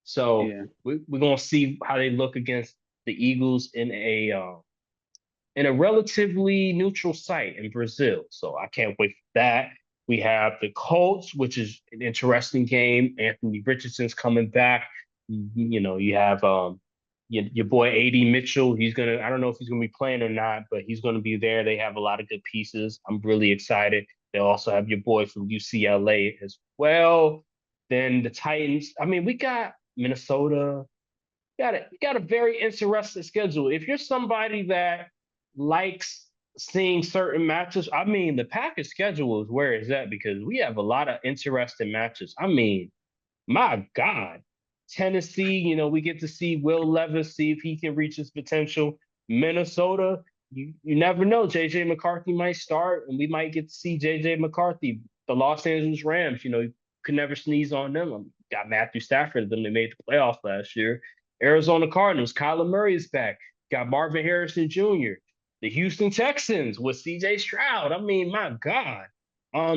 So yeah. we're gonna see how they look against the Eagles in a relatively neutral site in Brazil. So I can't wait for that. We have the Colts, which is an interesting game. Anthony Richardson's coming back. You have your boy AD Mitchell. I don't know if he's gonna be playing or not, but he's gonna be there. They have a lot of good pieces. I'm really excited. They also have your boy from UCLA as well. Then the Titans. I mean, we got Minnesota. You got a very interesting schedule. If you're somebody that likes seeing certain matches, I mean, the Packers schedule is where it's at because we have a lot of interesting matches. I mean, my God. Tennessee, we get to see Will Levis, see if he can reach his potential. Minnesota, you never know. JJ McCarthy might start, and we might get to see JJ McCarthy. The Los Angeles Rams, you could never sneeze on them. Got Matthew Stafford, them they made the playoffs last year. Arizona Cardinals, Kyler Murray is back. Got Marvin Harrison Jr. The Houston Texans with CJ Stroud. I mean, my God.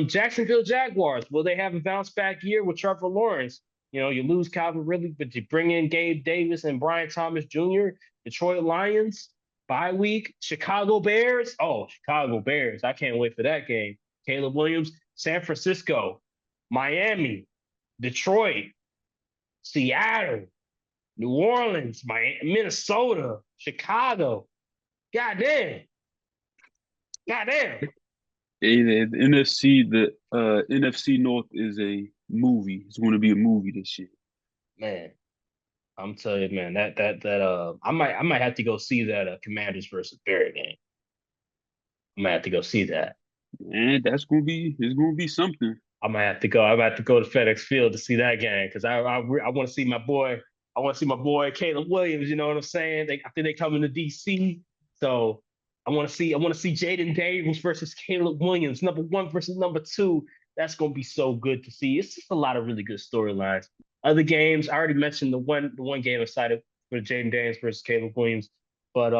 Jacksonville Jaguars, will they have a bounce back year with Trevor Lawrence? You lose Calvin Ridley, but you bring in Gabe Davis and Brian Thomas Jr. Detroit Lions, bye week. Chicago Bears. Oh, Chicago Bears. I can't wait for that game. Caleb Williams, San Francisco, Miami, Detroit, Seattle, New Orleans, Minnesota, Chicago. Goddamn. Goddamn. The NFC North is a movie. It's going to be a movie this year. Man, I'm telling you, man, I might have to go see that Commanders versus Bear game. I might have to go see that. And it's going to be something. I might have to go. I might have to go to FedEx Field to see that game because I want to see my boy. I want to see my boy Caleb Williams. You know what I'm saying? I think they coming to DC, so I want to see Jaden Daniels versus Caleb Williams, number 1 versus number 2. That's gonna be so good to see. It's just a lot of really good storylines. Other games, I already mentioned the one game excited for Jaden Daniels versus Caleb Williams, but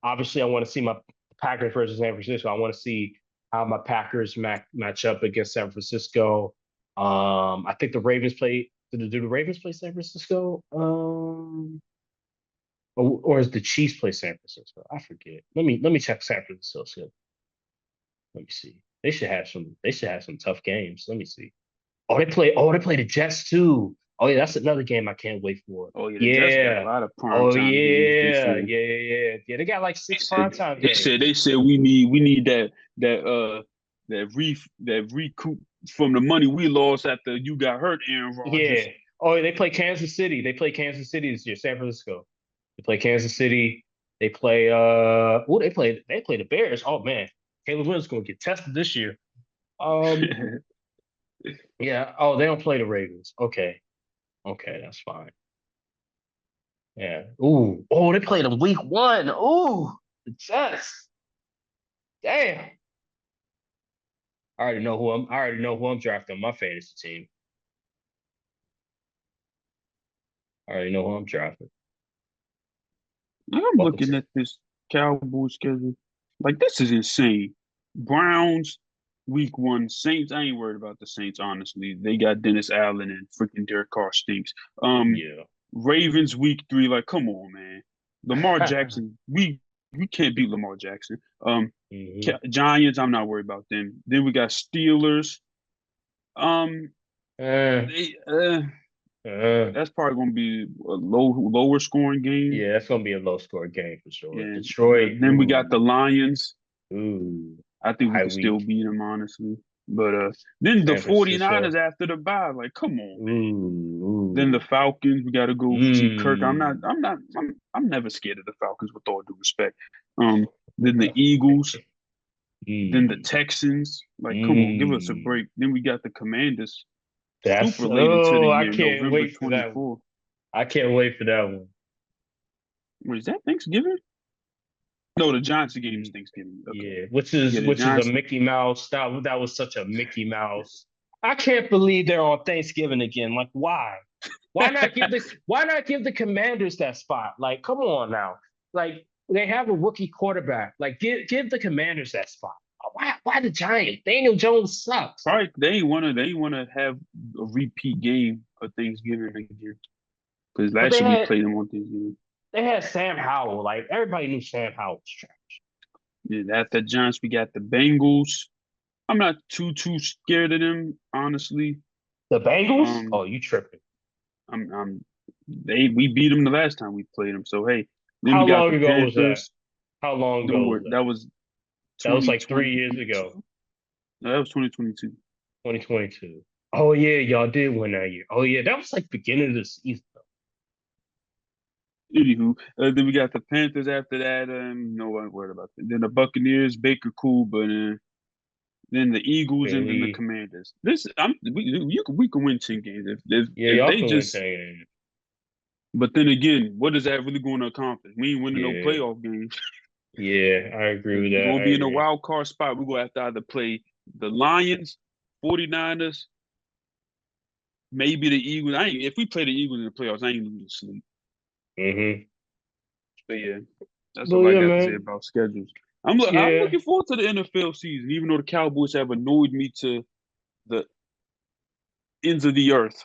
obviously I want to see my Packers versus San Francisco. I want to see how my Packers match up against San Francisco. I think the Ravens play. Do the Ravens play San Francisco? Or is the Chiefs play San Francisco? I forget. Let me check San Francisco. Let me see. They should have some tough games. Let me see. Oh, they play the Jets too. Oh yeah, that's another game I can't wait for. Oh yeah, the Jets got a lot of prime time games this year. Yeah. They got like 6 prime time games. They said we need that recoup from the money we lost after you got hurt, Aaron Rodgers. Yeah. Oh, they play Kansas City. They play Kansas City this year. San Francisco. They play Kansas City. They play they play the Bears. Oh man, Caleb Williams gonna get tested this year. Yeah. Oh, they don't play the Ravens. Okay, that's fine. Yeah. Ooh. Oh, they played them week 1. Ooh, the Jets. Damn. I already know who I'm drafting on my fantasy team. I already know who I'm drafting. I'm looking at this Cowboys schedule. Like, this is insane. Browns, week 1. Saints, I ain't worried about the Saints, honestly. They got Dennis Allen and freaking Derek Carr stinks. Yeah. Ravens, week 3. Like, come on, man. Lamar Jackson, we can't beat Lamar Jackson. Giants, I'm not worried about them. Then we got Steelers. That's probably going to be a lower scoring game. Yeah, that's going to be a low score game for sure. Yeah. Detroit. Then we got the Lions. Ooh. I think we can still beat them, honestly. But then the 49ers after the bye, like, come on, man. Ooh. Then the Falcons, we got to go see Kirk. I'm never scared of the Falcons, with all due respect. Then the Eagles, then the Texans. Like, come on, give us a break. Then we got the Commanders. Super late into the year, I can't November wait for 24th. that one. I can't wait for that one. Wait, is that Thanksgiving? No, the Giants game is Thanksgiving. Okay. Yeah, which is a Mickey Mouse. That was such a Mickey Mouse. I can't believe they're on Thanksgiving again. Like, why? Why not give the Commanders that spot? Like, come on now. Like, they have a rookie quarterback. Like, give the Commanders that spot. Why the Giants? Daniel Jones sucks. Right? They wanna have a repeat game of Thanksgiving again. Because last year we played them on Thanksgiving. They had Sam Howell. Like, everybody knew Sam Howell was trash. Yeah, after Giants, we got the Bengals. I'm not too scared of them, honestly. The Bengals? Oh, you tripping? We beat them the last time we played them. So hey, then how we got long the ago Panthers. was that? How long ago? Was that was like 3 years ago. No, that was 2022. 2022. Oh yeah, y'all did win that year. Oh yeah, that was like beginning of the season. Anywho, then we got the Panthers after that. No one worried about that. Then the Buccaneers, Baker cool, but then the Eagles, and then the Philly. Commanders. We can win 10 games Yeah, if y'all they can win just. 10 games. But then again, what is that really going to accomplish? We ain't winning no Yeah. playoff games. Yeah, I agree with We're that. gonna I be in a agree. wild card spot. We're gonna have to either play the Lions, 49ers, maybe the Eagles. If we play the Eagles in the playoffs, I ain't losing sleep. Mm-hmm. But yeah, that's But all I yeah, got to say man. about schedules. I'm Yeah. looking forward to the NFL season, even though the Cowboys have annoyed me to the ends of the earth.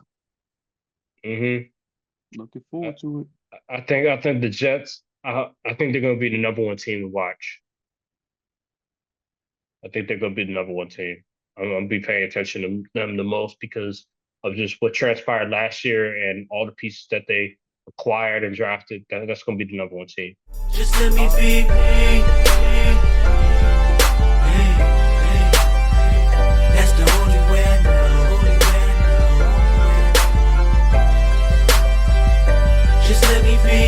Mm-hmm. Looking forward to it. I think the Jets. I think they're gonna be the number one team to watch. I think they're gonna be the number one team. I'm gonna be paying attention to them the most because of just what transpired last year and all the pieces that they acquired and drafted. That's gonna be the number one team. Just let me be me.